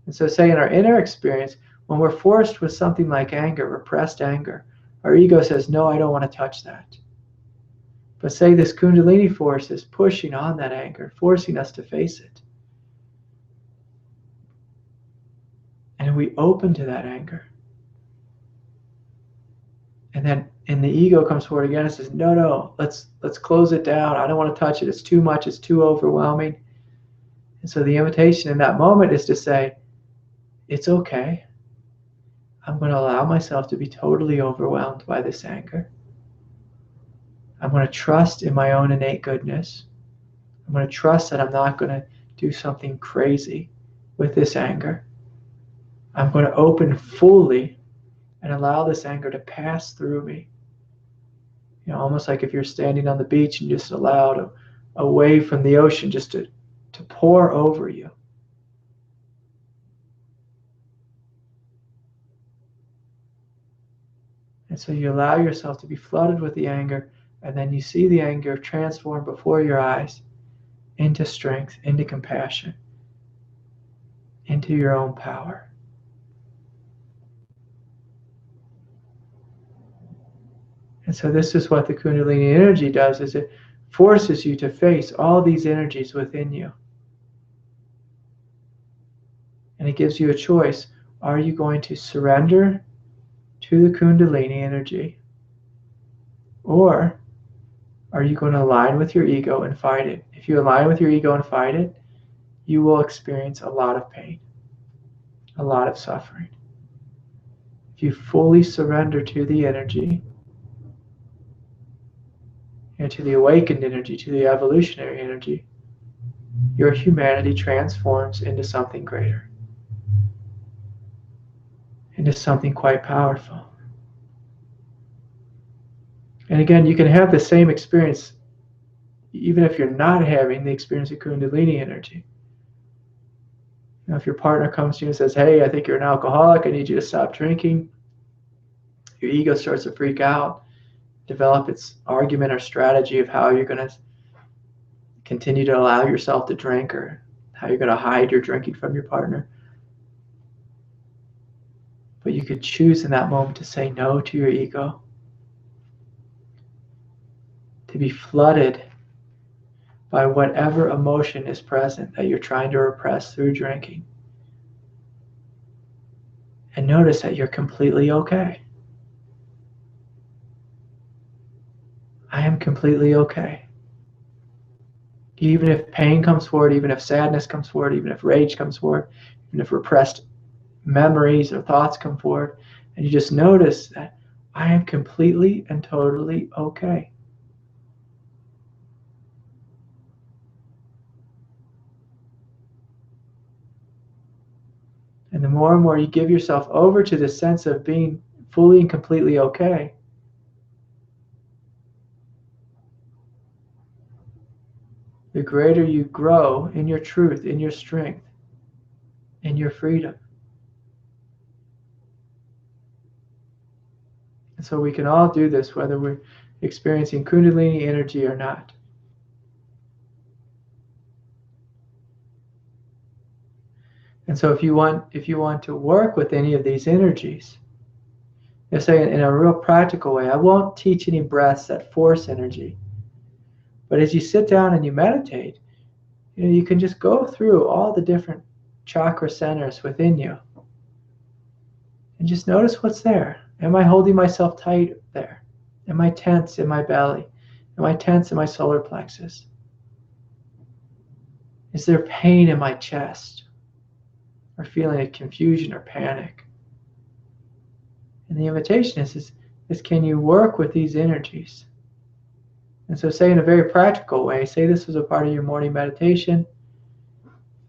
And so say in our inner experience, when we're forced with something like anger, repressed anger, our ego says, no, I don't want to touch that. But say this kundalini force is pushing on that anger, forcing us to face it. And we open to that anger. And the ego comes forward again and says, no, let's close it down. I don't want to touch it. It's too much. It's too overwhelming. And so the invitation in that moment is to say, it's okay. I'm going to allow myself to be totally overwhelmed by this anger. I'm going to trust in my own innate goodness. I'm going to trust that I'm not going to do something crazy with this anger. I'm going to open fully and allow this anger to pass through me. Almost like if you're standing on the beach and just allowed a wave from the ocean just to pour over you. And so you allow yourself to be flooded with the anger, and then you see the anger transform before your eyes into strength, into compassion, into your own power. And so this is what the kundalini energy does, is it forces you to face all these energies within you. And it gives you a choice. Are you going to surrender to the kundalini energy? Or are you going to align with your ego and fight it? If you align with your ego and fight it, you will experience a lot of pain, a lot of suffering. If you fully surrender to the energy, and to the awakened energy, to the evolutionary energy, your humanity transforms into something greater, into something quite powerful. And again, you can have the same experience even if you're not having the experience of kundalini energy. You know, if your partner comes to you and says, hey, I think you're an alcoholic, I need you to stop drinking, your ego starts to freak out, develop its argument or strategy of how you're going to continue to allow yourself to drink, or how you're going to hide your drinking from your partner. But you could choose in that moment to say no to your ego, to be flooded by whatever emotion is present that you're trying to repress through drinking. And notice that you're completely okay. I am completely okay. Even if pain comes forward, even if sadness comes forward, even if rage comes forward, even if repressed memories or thoughts come forward, and you just notice that I am completely and totally okay. And the more and more you give yourself over to the sense of being fully and completely okay, the greater you grow in your truth, in your strength, in your freedom. And so we can all do this, whether we're experiencing kundalini energy or not. And so if you want to work with any of these energies, let's say in a real practical way, I won't teach any breaths that force energy. But as you sit down and you meditate, you can just go through all the different chakra centers within you and just notice what's there. Am I holding myself tight there? Am I tense in my belly? Am I tense in my solar plexus? Is there pain in my chest? Or feeling of confusion or panic? And the invitation is can you work with these energies? And so say in a very practical way, say this was a part of your morning meditation.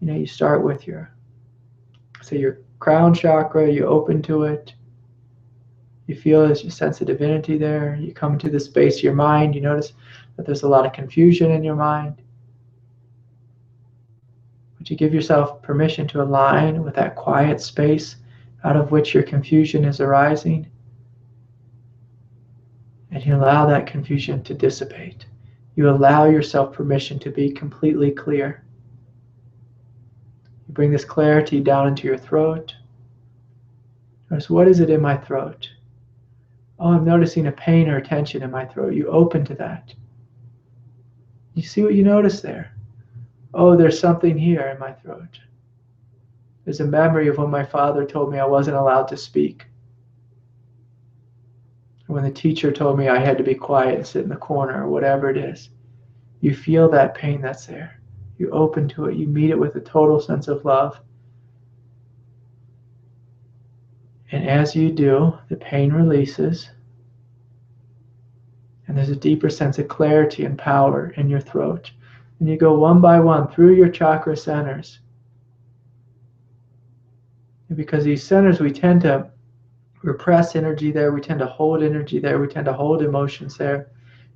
You start with your crown chakra, you open to it. You feel there's a sense of divinity there. You come to the space of your mind. You notice that there's a lot of confusion in your mind. But you give yourself permission to align with that quiet space out of which your confusion is arising. And you allow that confusion to dissipate. You allow yourself permission to be completely clear. You bring this clarity down into your throat. Notice, what is it in my throat? Oh, I'm noticing a pain or a tension in my throat. You open to that. You see what you notice there. Oh, there's something here in my throat. There's a memory of when my father told me I wasn't allowed to speak. Or when the teacher told me I had to be quiet and sit in the corner, or whatever it is. You feel that pain that's there. You open to it. You meet it with a total sense of love. And as you do, the pain releases. And there's a deeper sense of clarity and power in your throat. And you go one by one through your chakra centers. And because these centers, we tend to repress energy there. We tend to hold energy there. We tend to hold emotions there.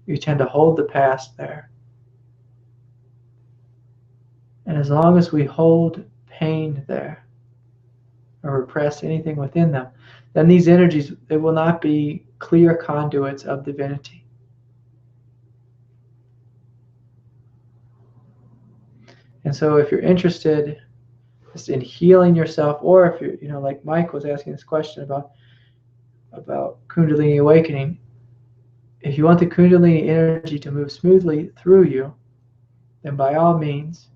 We tend to hold the past there. And as long as we hold pain there, or repress anything within them, then these energies, they will not be clear conduits of divinity. And so if you're interested just in healing yourself, or if you're, like Mike was asking this question about Kundalini awakening, if you want the kundalini energy to move smoothly through you, then by all means,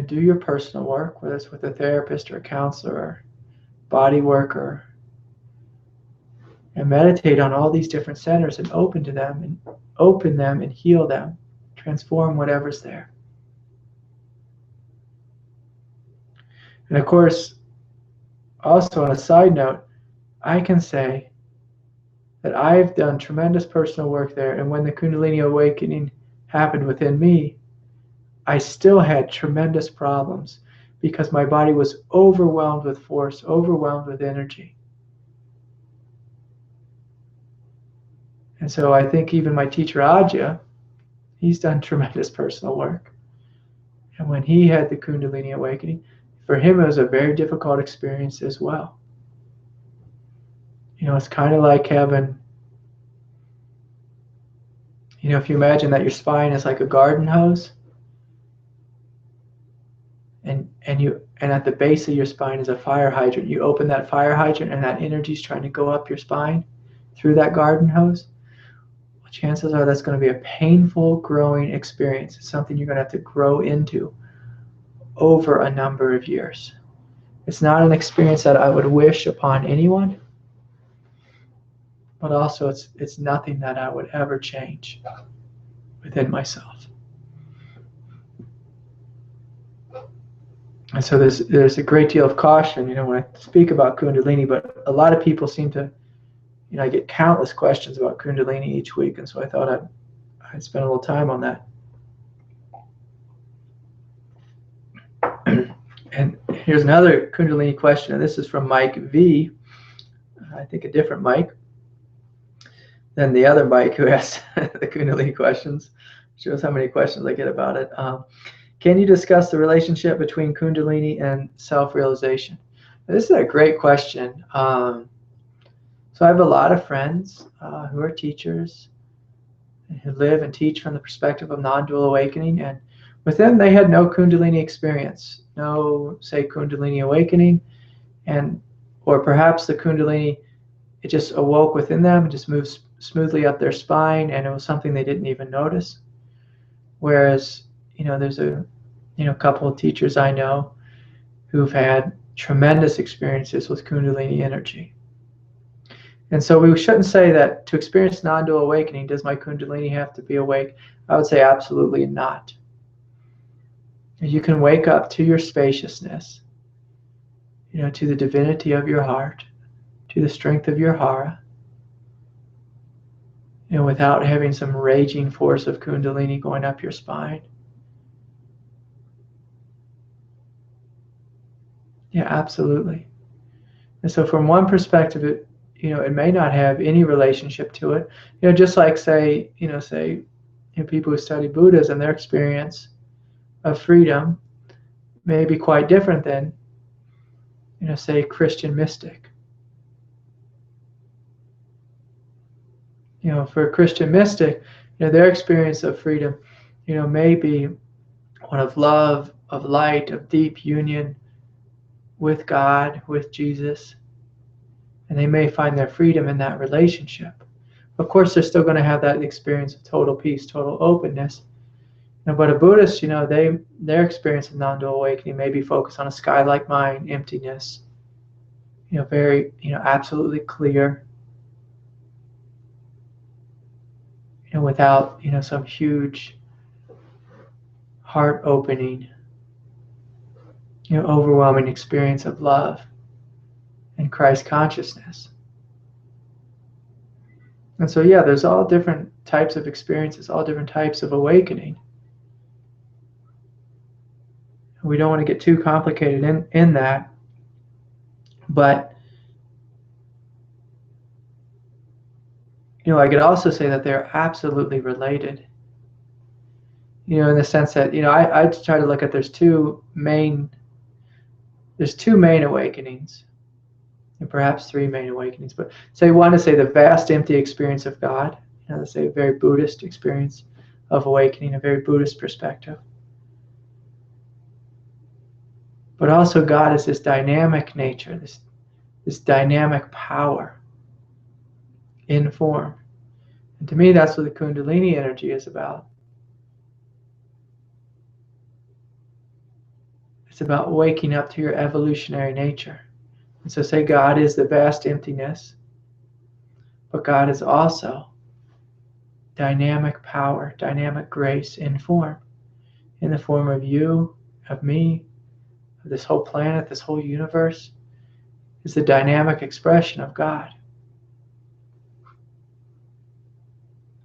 do your personal work, whether it's with a therapist or a counselor or body worker, and meditate on all these different centers and open them and heal them, transform whatever's there. And of course, also on a side note, I can say that I've done tremendous personal work there, and when the Kundalini awakening happened within me, I still had tremendous problems because my body was overwhelmed with force, overwhelmed with energy. And so I think even my teacher Ajya, he's done tremendous personal work. And when he had the Kundalini awakening, for him it was a very difficult experience as well. It's kind of like having, if you imagine that your spine is like a garden hose, and at the base of your spine is a fire hydrant. You open that fire hydrant and that energy is trying to go up your spine through that garden hose. Well, chances are that's going to be a painful growing experience. It's something you're going to have to grow into over a number of years. It's not an experience that I would wish upon anyone, but also it's nothing that I would ever change within myself. And so there's a great deal of caution, when I speak about Kundalini, but a lot of people seem to, I get countless questions about Kundalini each week, and so I thought I'd spend a little time on that. And here's another Kundalini question, and this is from Mike V. I think a different Mike than the other Mike who asked the Kundalini questions. Shows how many questions I get about it. Can you discuss the relationship between Kundalini and self-realization? This is a great question. So I have a lot of friends who are teachers who live and teach from the perspective of non-dual awakening, and with them they had no Kundalini experience, no, say, Kundalini awakening, or perhaps the Kundalini, it just awoke within them, just moved smoothly up their spine, and it was something they didn't even notice. Whereas, there's a couple of teachers I know who've had tremendous experiences with Kundalini energy. And so we shouldn't say that to experience non-dual awakening, does my Kundalini have to be awake? I would say absolutely not. You can wake up to your spaciousness, to the divinity of your heart, to the strength of your hara, without having some raging force of Kundalini going up your spine. Yeah, absolutely. And so from one perspective, it may not have any relationship to it. Just like say people who study Buddhism, their experience of freedom may be quite different than, say, Christian mystic. For a Christian mystic, their experience of freedom, may be one of love, of light, of deep union with God, with Jesus, and they may find their freedom in that relationship. Of course, they're still going to have that experience of total peace, total openness. But a Buddhist, their experience of non-dual awakening may be focused on a sky-like mind, emptiness, very, absolutely clear, without, some huge heart-opening, overwhelming experience of love and Christ consciousness. And so, yeah, there's all different types of experiences, all different types of awakening. We don't want to get too complicated in that, but I could also say that they're absolutely related. In the sense that I try to look at there's two main awakenings, and perhaps three main awakenings. But one is the vast empty experience of God. Let's say a very Buddhist experience of awakening, a very Buddhist perspective. But also God is this dynamic nature, this dynamic power, in form. And to me, that's what the kundalini energy is about. It's about waking up to your evolutionary nature. And so say God is the vast emptiness, but God is also dynamic power, dynamic grace in form, in the form of you, of me, of this whole planet, this whole universe, is the dynamic expression of God.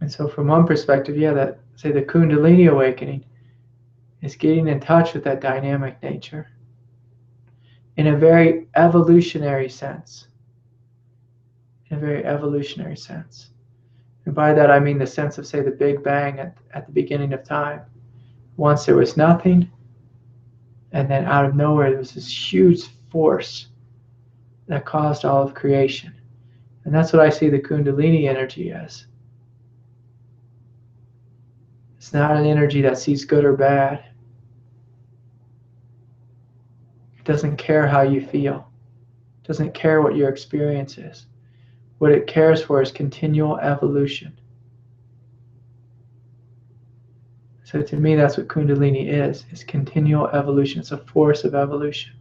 And so from one perspective, yeah, that, say, the kundalini awakening is getting in touch with that dynamic nature in a very evolutionary sense. In a very evolutionary sense. And by that I mean the sense of, say, the Big Bang at the beginning of time. Once there was nothing, and then out of nowhere there was this huge force that caused all of creation. And that's what I see the kundalini energy as. It's not an energy that sees good or bad. It doesn't care how you feel. It doesn't care what your experience is. What it cares for is continual evolution. So to me, that's what kundalini is continual evolution. It's a force of evolution.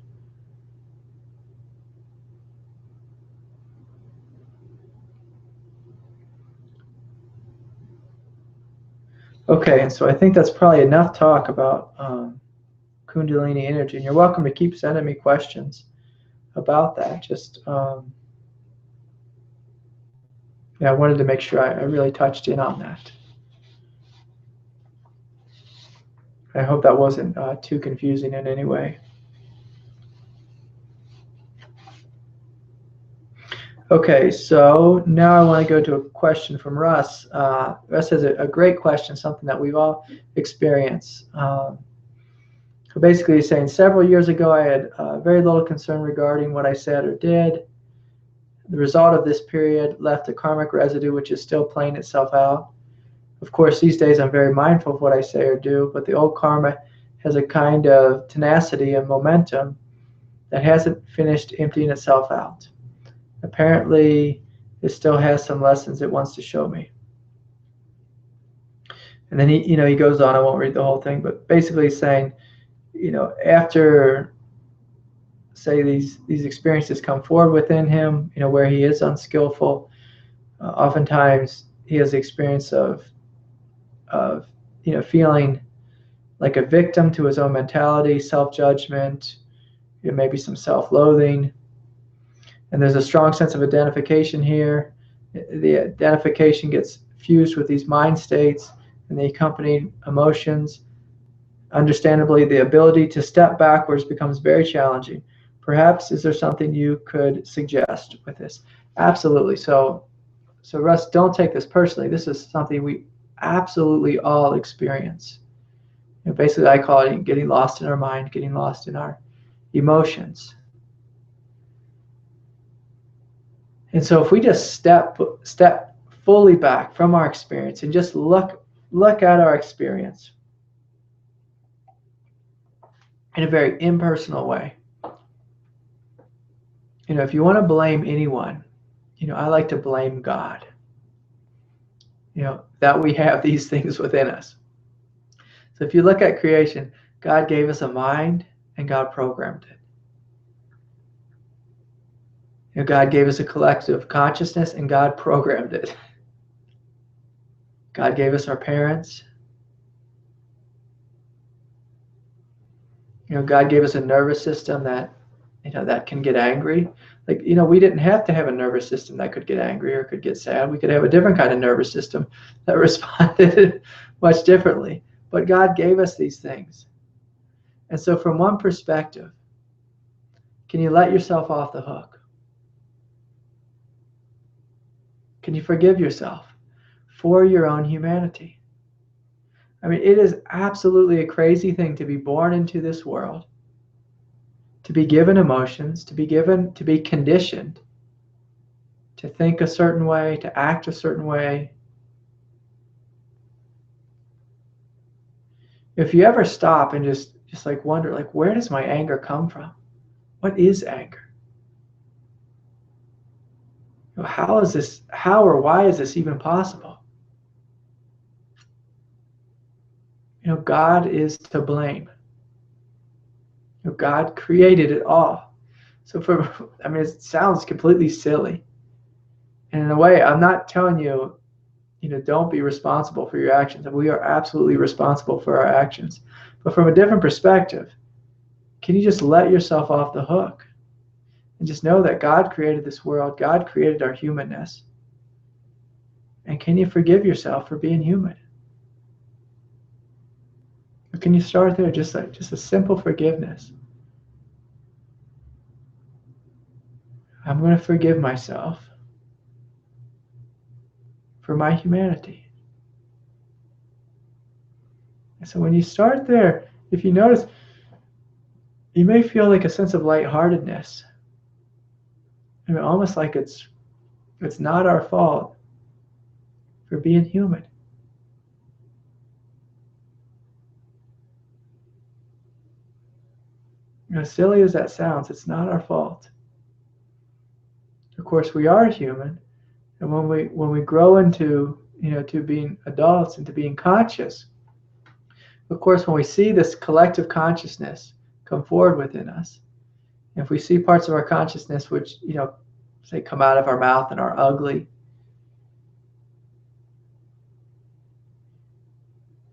Okay, and so I think that's probably enough talk about kundalini energy. And you're welcome to keep sending me questions about that. Just, yeah, I wanted to make sure I really touched in on that. I hope that wasn't too confusing in any way. Okay, so now I want to go to a question from Russ. Russ has a great question, something that we've all experienced. So basically he's saying, several years ago I had very little concern regarding what I said or did. The result of this period left a karmic residue which is still playing itself out. Of course, these days I'm very mindful of what I say or do, but the old karma has a kind of tenacity and momentum that hasn't finished emptying itself out. Apparently, it still has some lessons it wants to show me. And then he goes on. I won't read the whole thing, but basically he's saying, after, say, these experiences come forward within him, where he is unskillful, oftentimes he has the experience of feeling like a victim to his own mentality, self-judgment, maybe some self-loathing. And there's a strong sense of identification here. The identification gets fused with these mind states and the accompanying emotions. Understandably, the ability to step backwards becomes very challenging. Perhaps, is there something you could suggest with this? Absolutely. So Russ, don't take this personally. This is something we absolutely all experience. Basically, I call it getting lost in our mind, getting lost in our emotions. And so if we just step fully back from our experience and just look at our experience in a very impersonal way. If you want to blame anyone, I like to blame God. That we have these things within us. So if you look at creation, God gave us a mind and God programmed it. God gave us a collective consciousness and God programmed it. God gave us our parents. God gave us a nervous system that, that can get angry. Like, we didn't have to have a nervous system that could get angry or could get sad. We could have a different kind of nervous system that responded much differently. But God gave us these things. And so from one perspective, can you let yourself off the hook? Can you forgive yourself for your own humanity? I mean, it is absolutely a crazy thing to be born into this world, to be given emotions, to be conditioned, to think a certain way, to act a certain way. If you ever stop and just like wonder, like, where does my anger come from? What is anger? How is this, how or why is this even possible? God is to blame. God created it all. So it sounds completely silly. And in a way, I'm not telling you, don't be responsible for your actions. We are absolutely responsible for our actions. But from a different perspective, can you just let yourself off the hook and just know that God created this world, God created our humanness. And can you forgive yourself for being human? Or can you start there, just a simple forgiveness? I'm going to forgive myself for my humanity. And so when you start there, if you notice, you may feel like a sense of lightheartedness. Almost like it's not our fault for being human. As silly as that sounds, it's not our fault. Of course, we are human, and when we grow into to being adults and to being conscious, of course, when we see this collective consciousness come forward within us, if we see parts of our consciousness which say come out of our mouth and are ugly,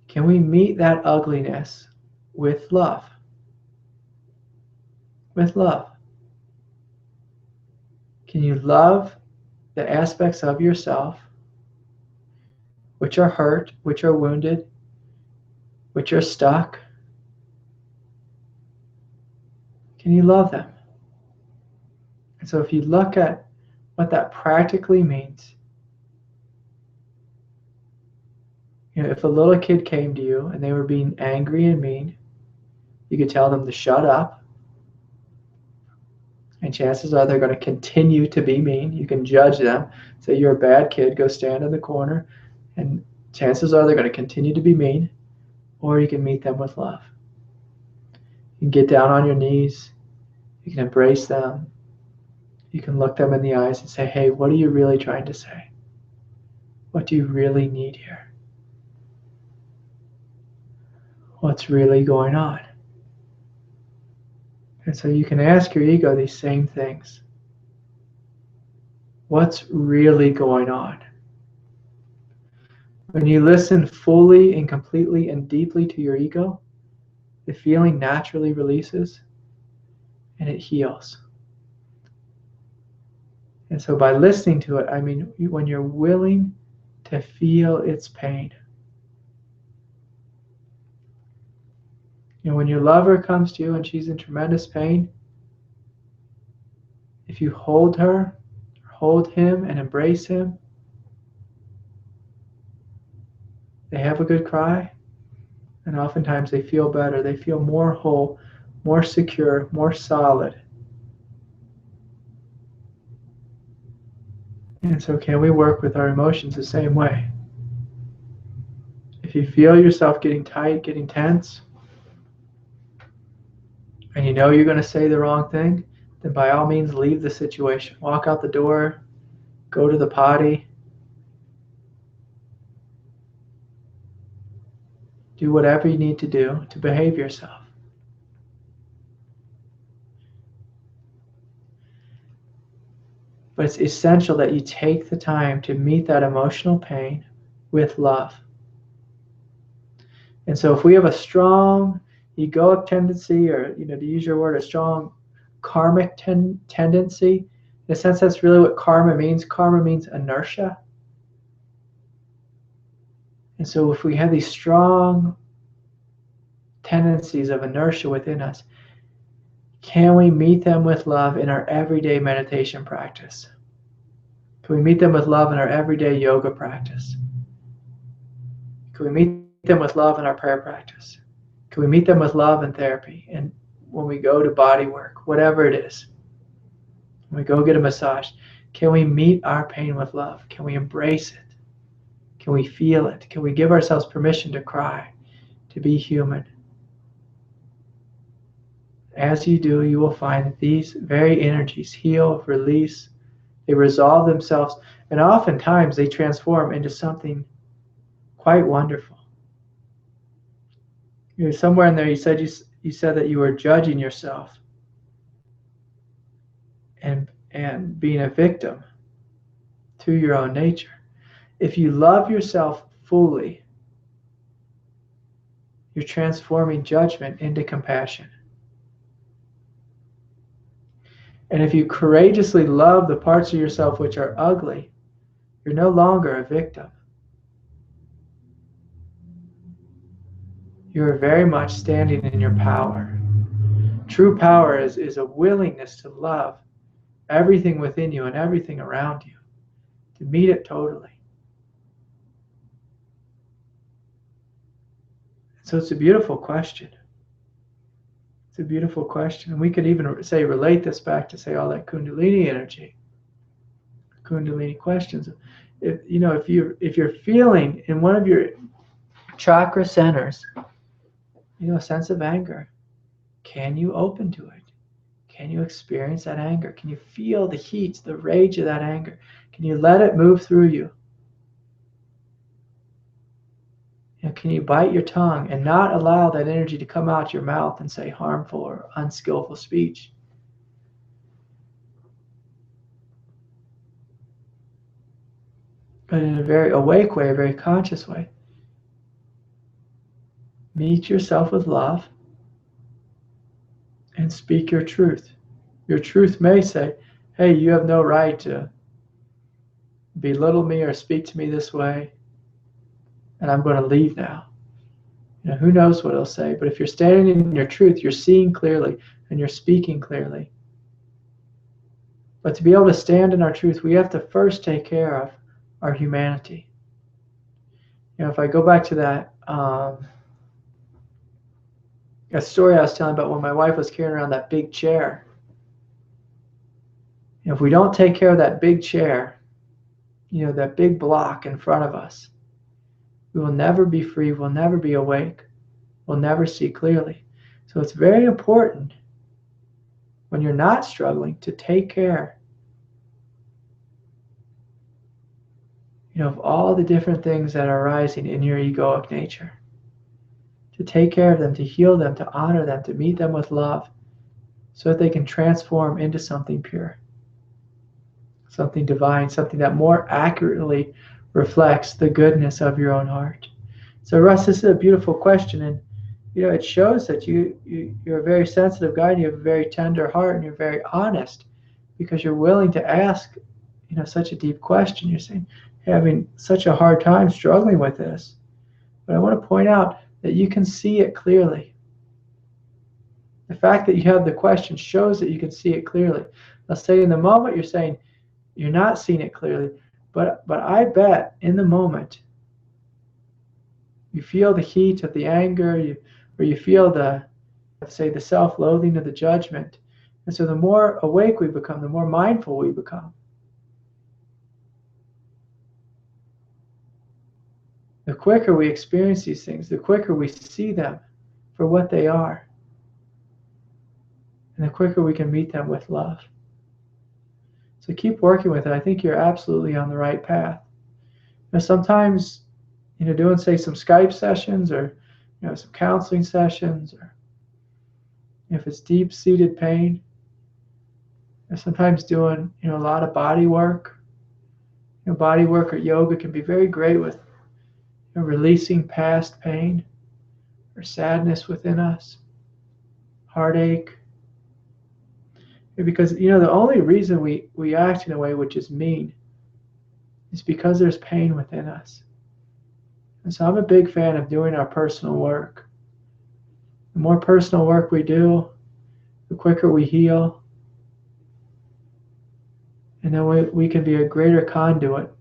can we meet that ugliness with love? With love. Can you love the aspects of yourself which are hurt, which are wounded, which are stuck? Can you love them? And so if you look at what that practically means, if a little kid came to you and they were being angry and mean, you could tell them to shut up. And chances are they're going to continue to be mean. You can judge them. Say, you're a bad kid, go stand in the corner. And chances are they're going to continue to be mean. Or you can meet them with love. You can get down on your knees. You can embrace them. You can look them in the eyes and say, hey, what are you really trying to say? What do you really need here? What's really going on? And so you can ask your ego these same things. What's really going on? When you listen fully and completely and deeply to your ego, the feeling naturally releases and it heals. And so by listening to it, I mean when you're willing to feel its pain. When your lover comes to you and she's in tremendous pain, if you hold her, hold him and embrace him, they have a good cry, and oftentimes they feel better. They feel more whole, more secure, more solid. And so can we work with our emotions the same way? If you feel yourself getting tight, getting tense, and you know you're going to say the wrong thing, then by all means leave the situation. Walk out the door, go to the potty, do whatever you need to do to behave yourself. But it's essential that you take the time to meet that emotional pain with love. And so if we have a strong egoic tendency, or to use your word, a strong karmic tendency, in a sense that's really what karma means. Karma means inertia. And so if we have these strong tendencies of inertia within us, can we meet them with love in our everyday meditation practice? Can we meet them with love in our everyday yoga practice? Can we meet them with love in our prayer practice? Can we meet them with love in therapy? And when we go to body work, whatever it is, when we go get a massage, can we meet our pain with love? Can we embrace it? Can we feel it? Can we give ourselves permission to cry, to be human? As you do, you will find that these very energies heal, release, They resolve themselves, and oftentimes they transform into something quite wonderful. You know, somewhere in there you said that you were judging yourself and being a victim to your own nature. If you love yourself fully, you're transforming judgment into compassion. And if you courageously love the parts of yourself which are ugly, you're no longer a victim. You are very much standing in your power. True power is a willingness to love everything within you and everything around you, to meet it totally. So it's a beautiful question. It's a beautiful question. And we could even say, relate this back to, say, all that kundalini energy, kundalini questions. If you're feeling in one of your chakra centers, a sense of anger, can you open to it? Can you experience that anger? Can you feel the heat, the rage of that anger? Can you let it move through you? Can you bite your tongue and not allow that energy to come out your mouth and say harmful or unskillful speech? But in a very awake way, a very conscious way. Meet yourself with love and speak your truth. Your truth may say, hey, you have no right to belittle me or speak to me this way, and I'm going to leave now. Who knows what it'll say, but if you're standing in your truth, you're seeing clearly and you're speaking clearly. But to be able to stand in our truth, we have to first take care of our humanity. If I go back to that a story I was telling about when my wife was carrying around that big chair. If we don't take care of that big chair, that big block in front of us, we will never be free, we'll never be awake, we'll never see clearly. So it's very important when you're not struggling to take care of all the different things that are arising in your egoic nature. To take care of them, to heal them, to honor them, to meet them with love, so that they can transform into something pure, something divine, something that more accurately reflects the goodness of your own heart. So Russ, this is a beautiful question, and it shows that you're a very sensitive guy, and you have a very tender heart, and you're very honest, because you're willing to ask such a deep question. You're saying, hey, having such a hard time struggling with this, but I want to point out that you can see it clearly. The fact that you have the question shows that you can see it clearly. Let's say in the moment you're saying you're not seeing it clearly, but I bet in the moment you feel the heat of the anger, or you feel the self-loathing of the judgment. And so the more awake we become, the more mindful we become, the quicker we experience these things, the quicker we see them for what they are, and the quicker we can meet them with love. So keep working with it. I think you're absolutely on the right path. Sometimes, doing, say, some Skype sessions, or some counseling sessions, or if it's deep-seated pain, or sometimes doing a lot of body work. Body work or yoga can be very great with releasing past pain or sadness within us, heartache. Because the only reason we act in a way which is mean is because there's pain within us. And so I'm a big fan of doing our personal work. The more personal work we do, the quicker we heal, and then we can be a greater conduit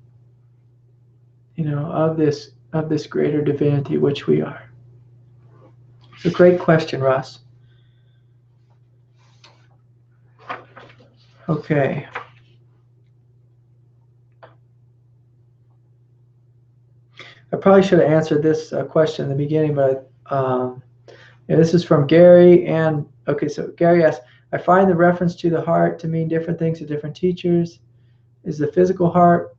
of this greater divinity which we are. It's a great question, Russ. Okay. I probably should have answered this question in the beginning, but this is from Gary. And okay, so Gary asks, I find the reference to the heart to mean different things to different teachers. Is the physical heart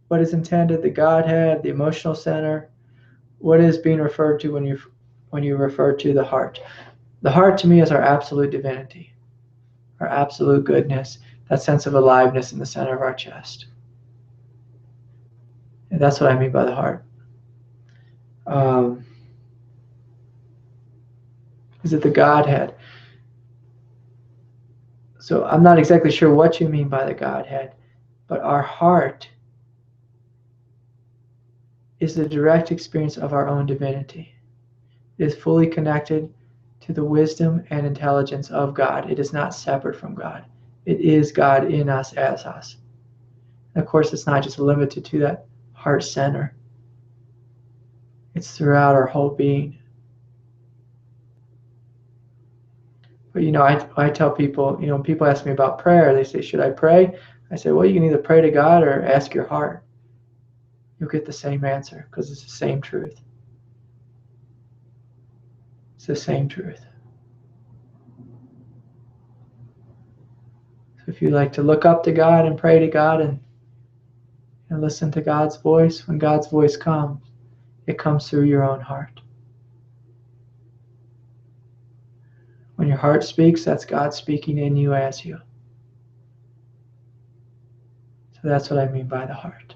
what is intended, the Godhead, the emotional center? What is being referred to when you refer to the heart? The heart to me is our absolute divinity, our absolute goodness, that sense of aliveness in the center of our chest. And that's what I mean by the heart. Is it the Godhead? So I'm not exactly sure what you mean by the Godhead, but our heart is the direct experience of our own divinity. It is fully connected to the wisdom and intelligence of God. It is not separate from God. It is God in us, as us. And of course, it's not just limited to that heart center. It's throughout our whole being. But I tell people, when people ask me about prayer, they say, should I pray? I say, well, you can either pray to God or ask your heart. You'll get the same answer because it's the same truth. It's the same truth. So if you like to look up to God and pray to God and listen to God's voice, when God's voice comes, it comes through your own heart. When your heart speaks, that's God speaking in you as you. So that's what I mean by the heart.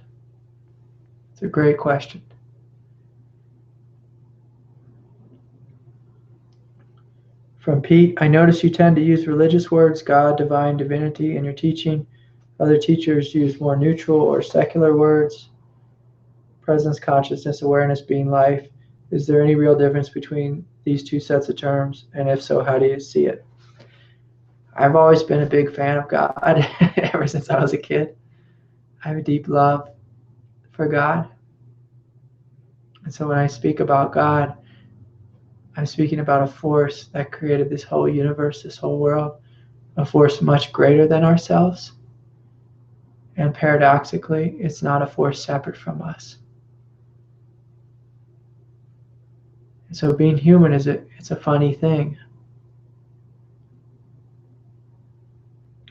It's a great question. From Pete, I notice you tend to use religious words, God, divine, divinity, in your teaching. Other teachers use more neutral or secular words. Presence, consciousness, awareness, being, life. Is there any real difference between these two sets of terms? And if so, how do you see it? I've always been a big fan of God ever since I was a kid. I have a deep love for God. And so when I speak about God, I'm speaking about a force that created this whole universe, this whole world, a force much greater than ourselves. And paradoxically, it's not a force separate from us. And so being human it's a funny thing.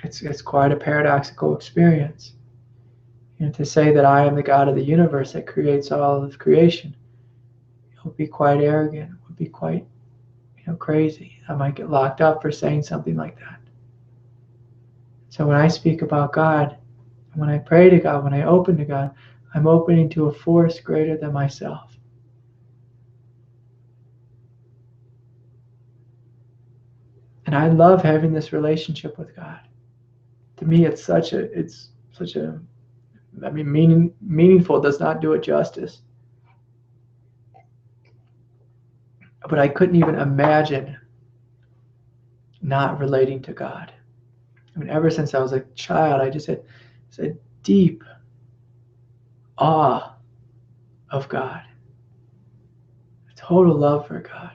It's quite a paradoxical experience. To say that I am the God of the universe that creates all of creation, it would be quite arrogant. It would be quite, crazy. I might get locked up for saying something like that. So when I speak about God, when I pray to God, when I open to God, I'm opening to a force greater than myself. And I love having this relationship with God. To me, it's such a meaningful does not do it justice. But I couldn't even imagine not relating to God. Ever since I was a child, I just had a deep awe of God, a total love for God.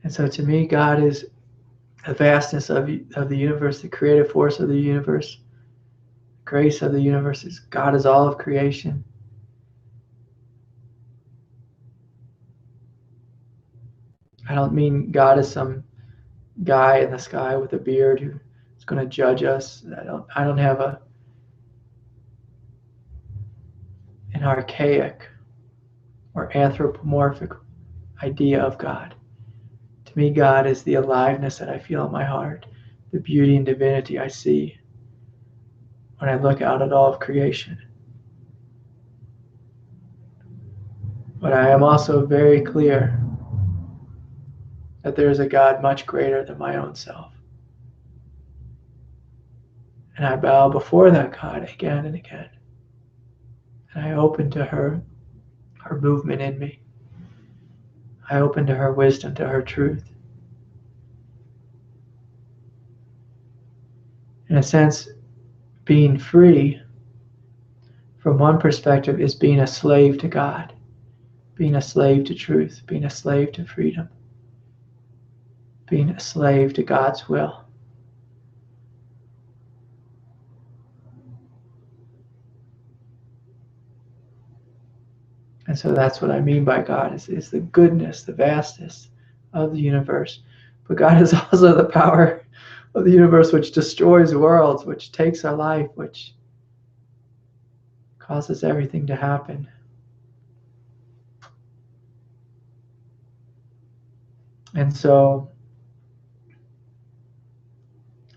And so to me, God is the vastness of the universe, the creative force of the universe, grace of the universe. God is all of creation. I don't mean God is some guy in the sky with a beard who's going to judge us. I don't have an archaic or anthropomorphic idea of God. To me, God is the aliveness that I feel in my heart, the beauty and divinity I see when I look out at all of creation. But I am also very clear that there is a God much greater than my own self. And I bow before that God again and again. And I open to her movement in me. I open to her wisdom, to her truth. In a sense, being free, from one perspective, is being a slave to God, being a slave to truth, being a slave to freedom, being a slave to God's will. And so that's what I mean by God, is the goodness, the vastness of the universe. But God is also the power of the universe, which destroys worlds, which takes our life, which causes everything to happen. And so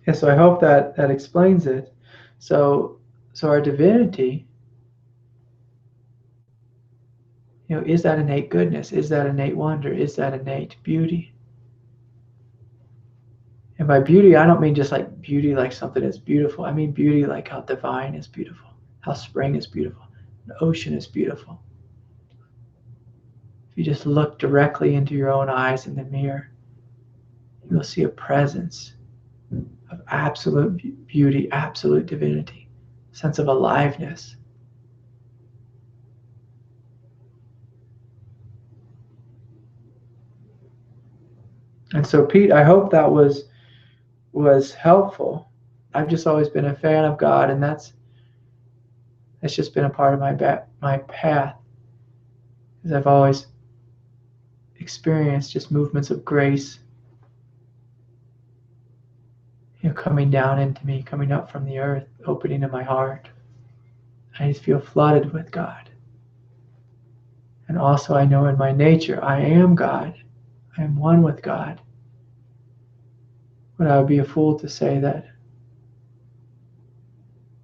I hope that explains it. So our divinity, is that innate goodness? Is that innate wonder? Is that innate beauty? And by beauty, I don't mean just like beauty like something that's beautiful. I mean beauty like how divine is beautiful, how spring is beautiful, the ocean is beautiful. If you just look directly into your own eyes in the mirror, you will see a presence of absolute beauty, absolute divinity, sense of aliveness. And so, Pete, I hope that was helpful. I've just always been a fan of God, and that's just been a part of my path, because I've always experienced just movements of grace, coming down into me, coming up from the earth, opening in my heart. I just feel flooded with God. And also I know in my nature, I am God. I am one with God. But I would be a fool to say that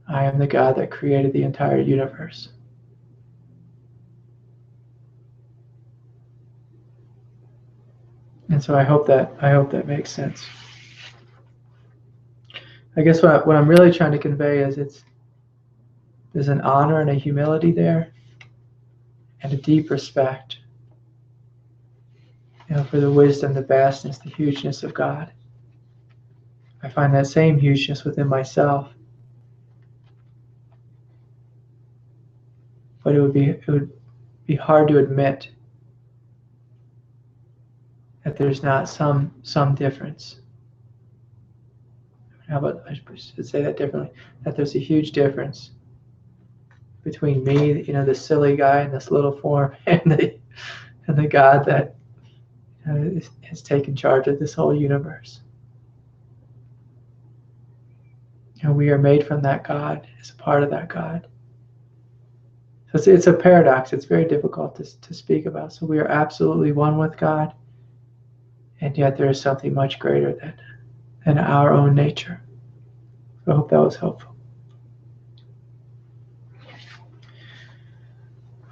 I am the God that created the entire universe. And so I hope that makes sense. I guess what I'm really trying to convey is there's an honor and a humility there, and a deep respect, for the wisdom, the vastness, the hugeness of God. I find that same hugeness within myself. But it would be hard to admit that there's not some difference. How about, I should say that differently, that there's a huge difference between me, the silly guy in this little form, and the God that has taken charge of this whole universe. We are made from that God, as a part of that God. So it's a paradox. It's very difficult to speak about. So we are absolutely one with God, and yet there is something much greater than our own nature. So I hope that was helpful.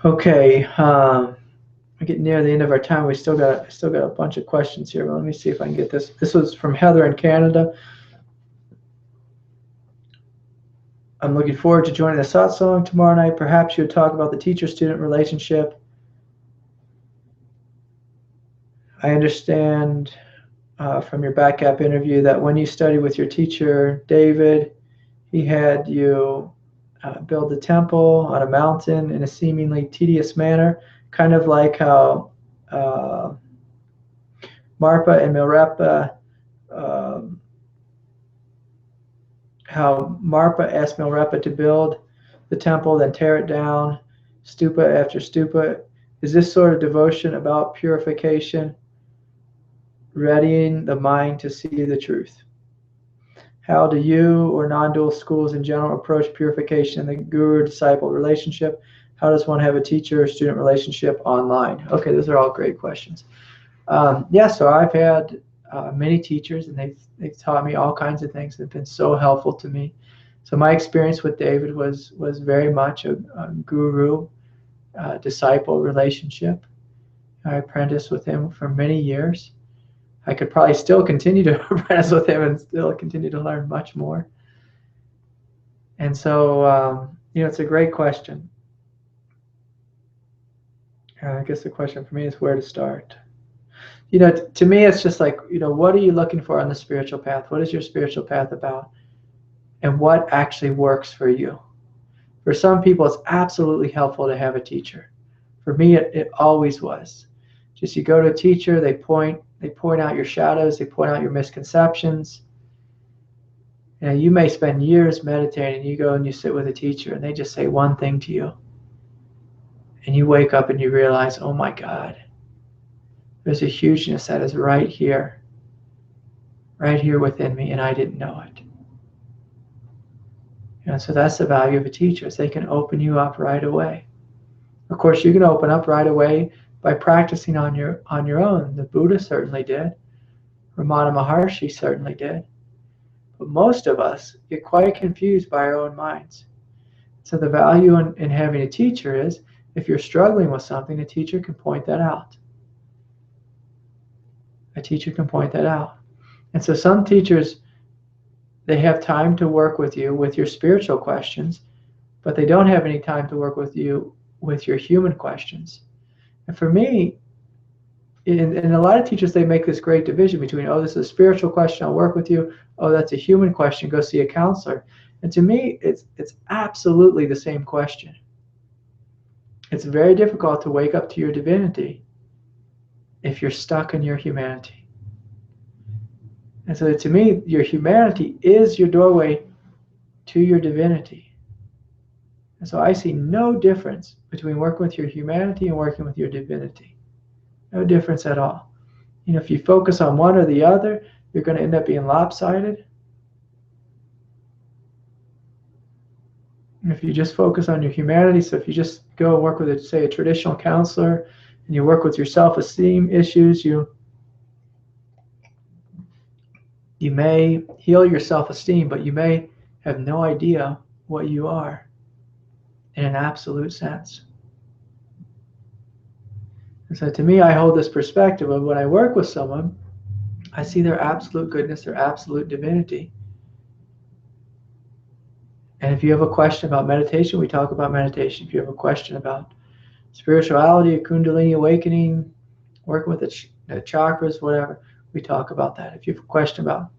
Okay, we're getting near the end of our time. We still got a bunch of questions here. But let me see if I can get this. This was from Heather in Canada. I'm looking forward to joining the Satsang tomorrow night. Perhaps you'll talk about the teacher-student relationship. I understand from your back gap interview that when you studied with your teacher, David, he had you build a temple on a mountain in a seemingly tedious manner, kind of like how Marpa and Milarepa, how Marpa asked Milarepa to build the temple, then tear it down, stupa after stupa. Is this sort of devotion about purification, readying the mind to see the truth? How do you or non-dual schools in general approach purification in the guru-disciple relationship? How does one have a teacher-student relationship online? Okay, those are all great questions. So I've had many teachers, and they've taught me all kinds of things that have been so helpful to me. So my experience with David was very much a guru disciple relationship. I apprenticed with him for many years. I could probably still continue to apprentice with him and still continue to learn much more. And so, it's a great question. I guess the question for me is where to start. To me, it's just like, what are you looking for on the spiritual path? What is your spiritual path about? And what actually works for you? For some people, it's absolutely helpful to have a teacher. For me, it always was. Just you go to a teacher, they point out your shadows, they point out your misconceptions. You may spend years meditating, you go and you sit with a teacher and they just say one thing to you. And you wake up and you realize, oh my God, there's a hugeness that is right here. right here within me, and I didn't know it. So that's the value of a teacher, is they can open you up right away. Of course, you can open up right away by practicing on your own. The Buddha certainly did. Ramana Maharshi certainly did. But most of us get quite confused by our own minds. So the value in having a teacher is, if you're struggling with something, a teacher can point that out. A teacher can point that out. And so some teachers, they have time to work with you with your spiritual questions, but they don't have any time to work with you with your human questions. And for me, and a lot of teachers, they make this great division between, oh, this is a spiritual question, I'll work with you. Oh, that's a human question, go see a counselor. And to me, it's absolutely the same question. It's very difficult to wake up to your divinity if you're stuck in your humanity. And so to me, your humanity is your doorway to your divinity. And so I see no difference between working with your humanity and working with your divinity. No difference at all. If you focus on one or the other, you're going to end up being lopsided. And if you just focus on your humanity, so if you just go and work with, say, a traditional counselor, and you work with your self-esteem issues, you may heal your self-esteem, but you may have no idea what you are in an absolute sense. And so to me, I hold this perspective of, when I work with someone, I see their absolute goodness, their absolute divinity. And if you have a question about meditation, we talk about meditation. If you have a question about spirituality, kundalini awakening, working with the chakras, whatever, we talk about that. If you have a question about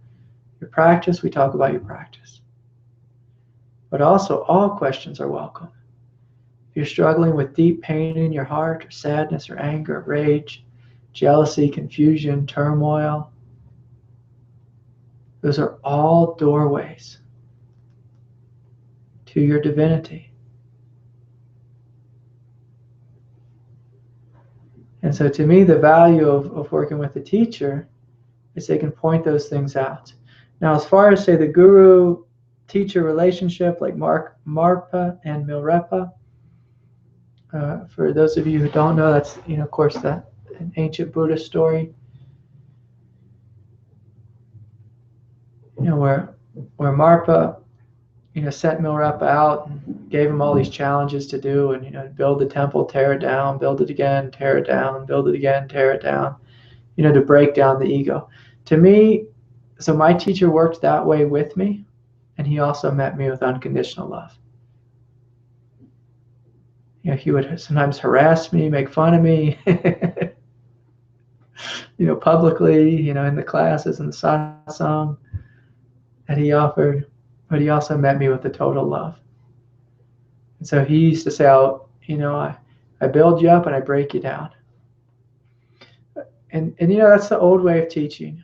your practice, we talk about your practice. But also, all questions are welcome. If you're struggling with deep pain in your heart, or sadness, or anger, or rage, jealousy, confusion, turmoil, those are all doorways to your divinity. And so to me, the value of working with a teacher is they can point those things out. Now, as far as, say, the guru-teacher relationship, like Marpa and Milarepa, for those of you who don't know, that's, of course, an ancient Buddhist story, where Marpa, sent Milarepa out and gave him all these challenges to do, and build the temple, tear it down, build it again, tear it down, build it again, tear it down, to break down the ego. To me, so my teacher worked that way with me, and he also met me with unconditional love. He would sometimes harass me, make fun of me, publicly, in the classes and the satsang that he offered, but he also met me with the total love. And so he used to say, I build you up and I break you down. And that's the old way of teaching.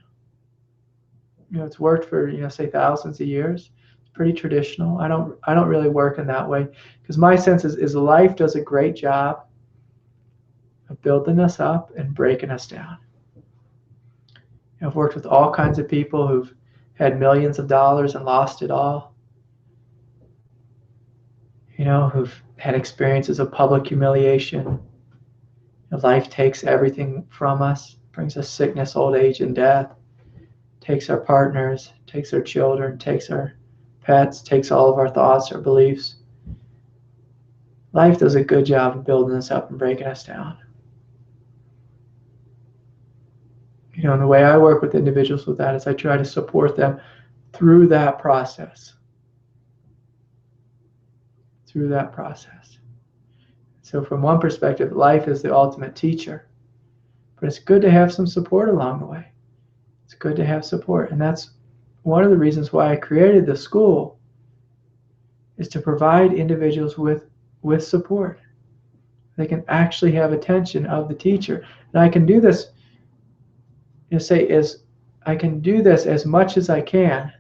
It's worked for, say, thousands of years. It's pretty traditional. I don't really work in that way, because my sense is life does a great job of building us up and breaking us down. I've worked with all kinds of people who've had millions of dollars and lost it all. Who've had experiences of public humiliation. Life takes everything from us, brings us sickness, old age, and death. Takes our partners, takes our children, takes our pets, takes all of our thoughts, our beliefs. Life does a good job of building us up and breaking us down. And the way I work with individuals with that is I try to support them through that process. Through that process. So from one perspective, life is the ultimate teacher. But it's good to have some support along the way. It's good to have support. And that's one of the reasons why I created the school, is to provide individuals with support. They can actually have attention of the teacher. And I can do this, I can do this as much as I can.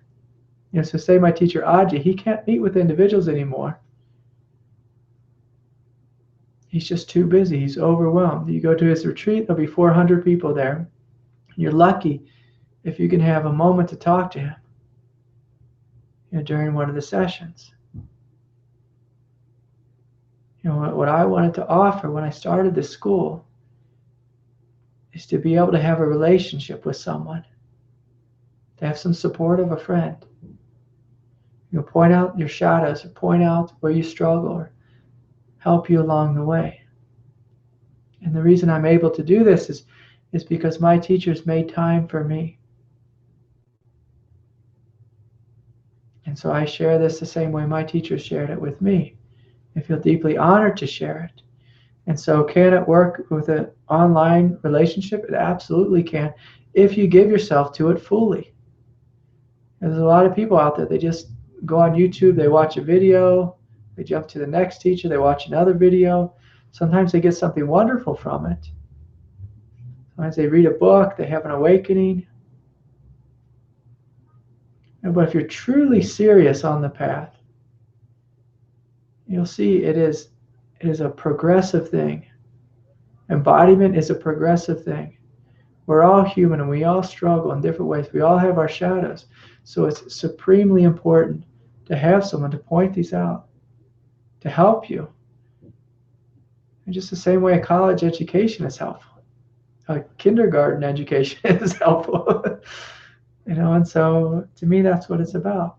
So say my teacher Aji, he can't meet with individuals anymore. He's just too busy. He's overwhelmed. You go to his retreat, there'll be 400 people there. You're lucky if you can have a moment to talk to him, during one of the sessions. What I wanted to offer when I started this school is to be able to have a relationship with someone, to have some support of a friend. Point out your shadows, or point out where you struggle, or help you along the way. And the reason I'm able to do this is because my teachers made time for me. And so I share this the same way my teachers shared it with me. I feel deeply honored to share it. And so can it work with an online relationship? It absolutely can, if you give yourself to it fully. There's a lot of people out there, they just go on YouTube, they watch a video, they jump to the next teacher, they watch another video. Sometimes they get something wonderful from it. Sometimes they read a book, they have an awakening. But if you're truly serious on the path, you'll see it is a progressive thing. Embodiment is a progressive thing. We're all human and we all struggle in different ways. We all have our shadows. So it's supremely important to have someone to point these out, to help you. And just the same way a college education is helpful, a kindergarten education is helpful. And so to me, that's what it's about.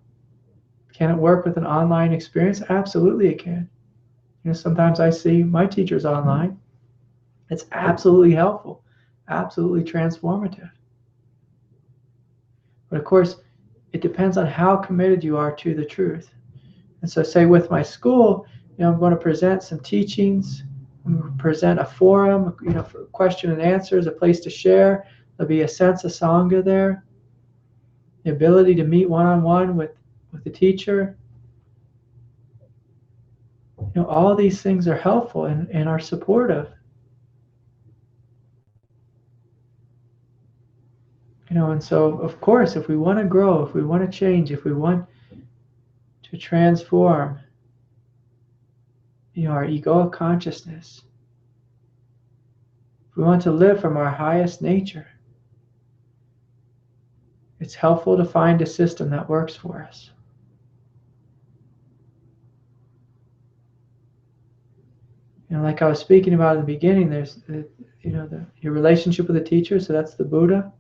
Can it work with an online experience? Absolutely it can. Sometimes I see my teachers online. It's absolutely helpful, absolutely transformative. But of course, it depends on how committed you are to the truth. And so say with my school, I'm going to present some teachings, I'm going to present a forum, for question and answers, a place to share. There'll be a sense of Sangha there, the ability to meet one-on-one with the teacher. All these things are helpful and are supportive. And so, of course, if we want to grow, if we want to change, if we want to transform, our egoic consciousness, if we want to live from our highest nature, it's helpful to find a system that works for us. Like I was speaking about in the beginning, there's your relationship with the teacher, so that's the Buddha.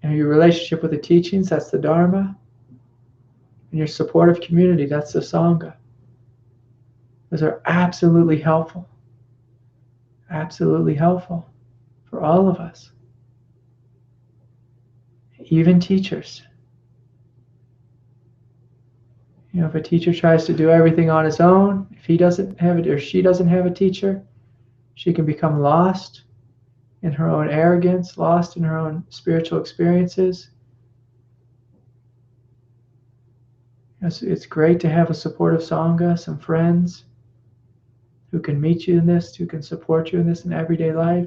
Your relationship with the teachings, that's the Dharma. And your supportive community, that's the Sangha. Those are absolutely helpful for all of us. Even teachers. If a teacher tries to do everything on his own, if he doesn't have it or she doesn't have a teacher, she can become lost in her own arrogance, lost in her own spiritual experiences. It's great to have a supportive Sangha, some friends who can meet you in this, who can support you in this in everyday life.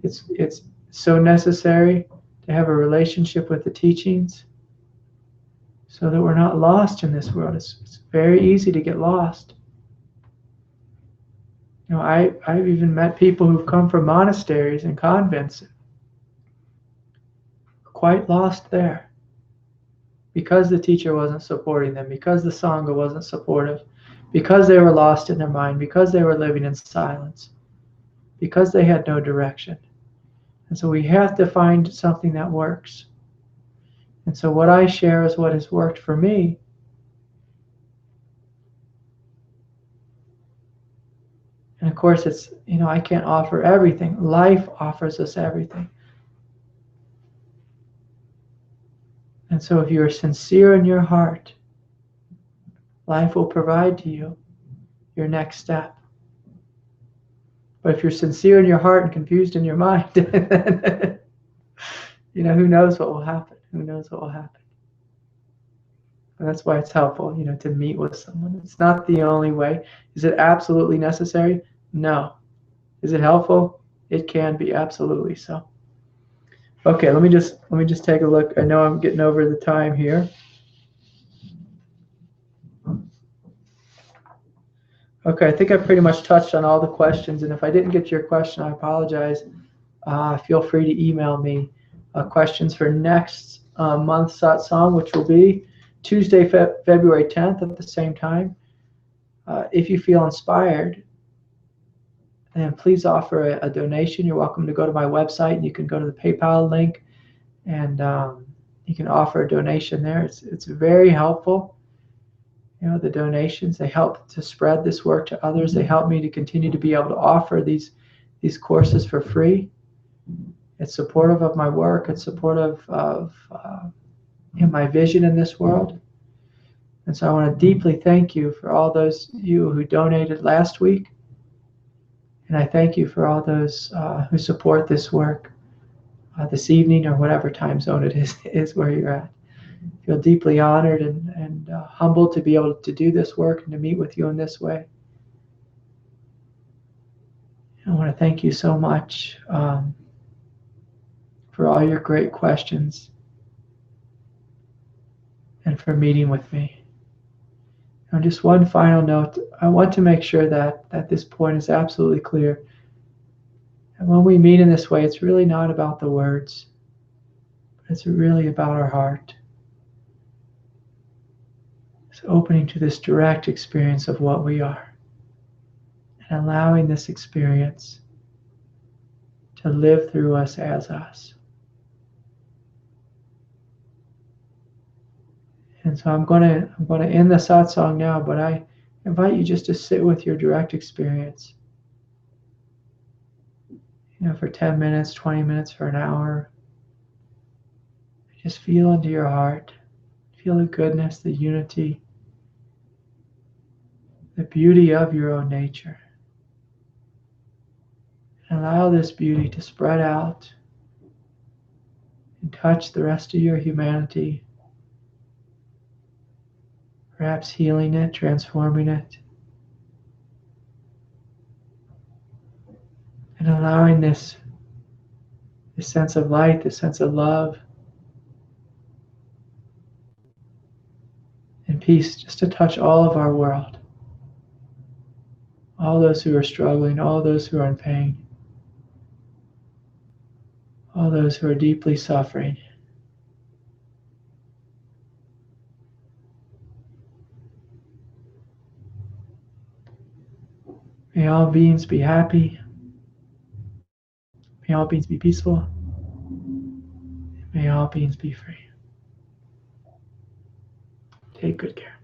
It's so necessary to have a relationship with the teachings so that we're not lost in this world. It's very easy to get lost. I've even met people who've come from monasteries and convents, quite lost there, because the teacher wasn't supporting them, because the Sangha wasn't supportive, because they were lost in their mind, because they were living in silence, because they had no direction. And so we have to find something that works. And so what I share is what has worked for me. And of course, it's, I can't offer everything. Life offers us everything. And so if you are sincere in your heart, life will provide to you your next step. But if you're sincere in your heart and confused in your mind, then, who knows what will happen? Who knows what will happen? And that's why it's helpful, to meet with someone. It's not the only way. Is it absolutely necessary? No. Is it helpful? It can be, absolutely so. Okay, let me just take a look. I know I'm getting over the time here. Okay, I think I pretty much touched on all the questions, and if I didn't get to your question, I apologize. Feel free to email me. questions for next month's satsang, which will be Tuesday, February 10th at the same time. If you feel inspired, then please offer a donation. You're welcome to go to my website, and you can go to the PayPal link, and you can offer a donation there. It's very helpful. The donations, they help to spread this work to others. They help me to continue to be able to offer these courses for free. It's supportive of my work. It's supportive of my vision in this world. And so I want to deeply thank you for all those you who donated last week. And I thank you for all those who support this work this evening, or whatever time zone it is where you're at. I feel deeply honored and humbled to be able to do this work and to meet with you in this way. I want to thank you so much for all your great questions and for meeting with me. And just one final note, I want to make sure that this point is absolutely clear. And when we meet in this way, it's really not about the words, but it's really about our heart. It's opening to this direct experience of what we are, and allowing this experience to live through us as us. And so I'm going to end the satsang now, but I invite you just to sit with your direct experience. For 10 minutes, 20 minutes, for an hour. Just feel into your heart. Feel the goodness, the unity, the beauty of your own nature. And allow this beauty to spread out and touch the rest of your humanity. Perhaps healing it, transforming it. And allowing this sense of light, this sense of love and peace just to touch all of our world. All those who are struggling, all those who are in pain, all those who are deeply suffering. May all beings be happy. May all beings be peaceful. May all beings be free. Take good care.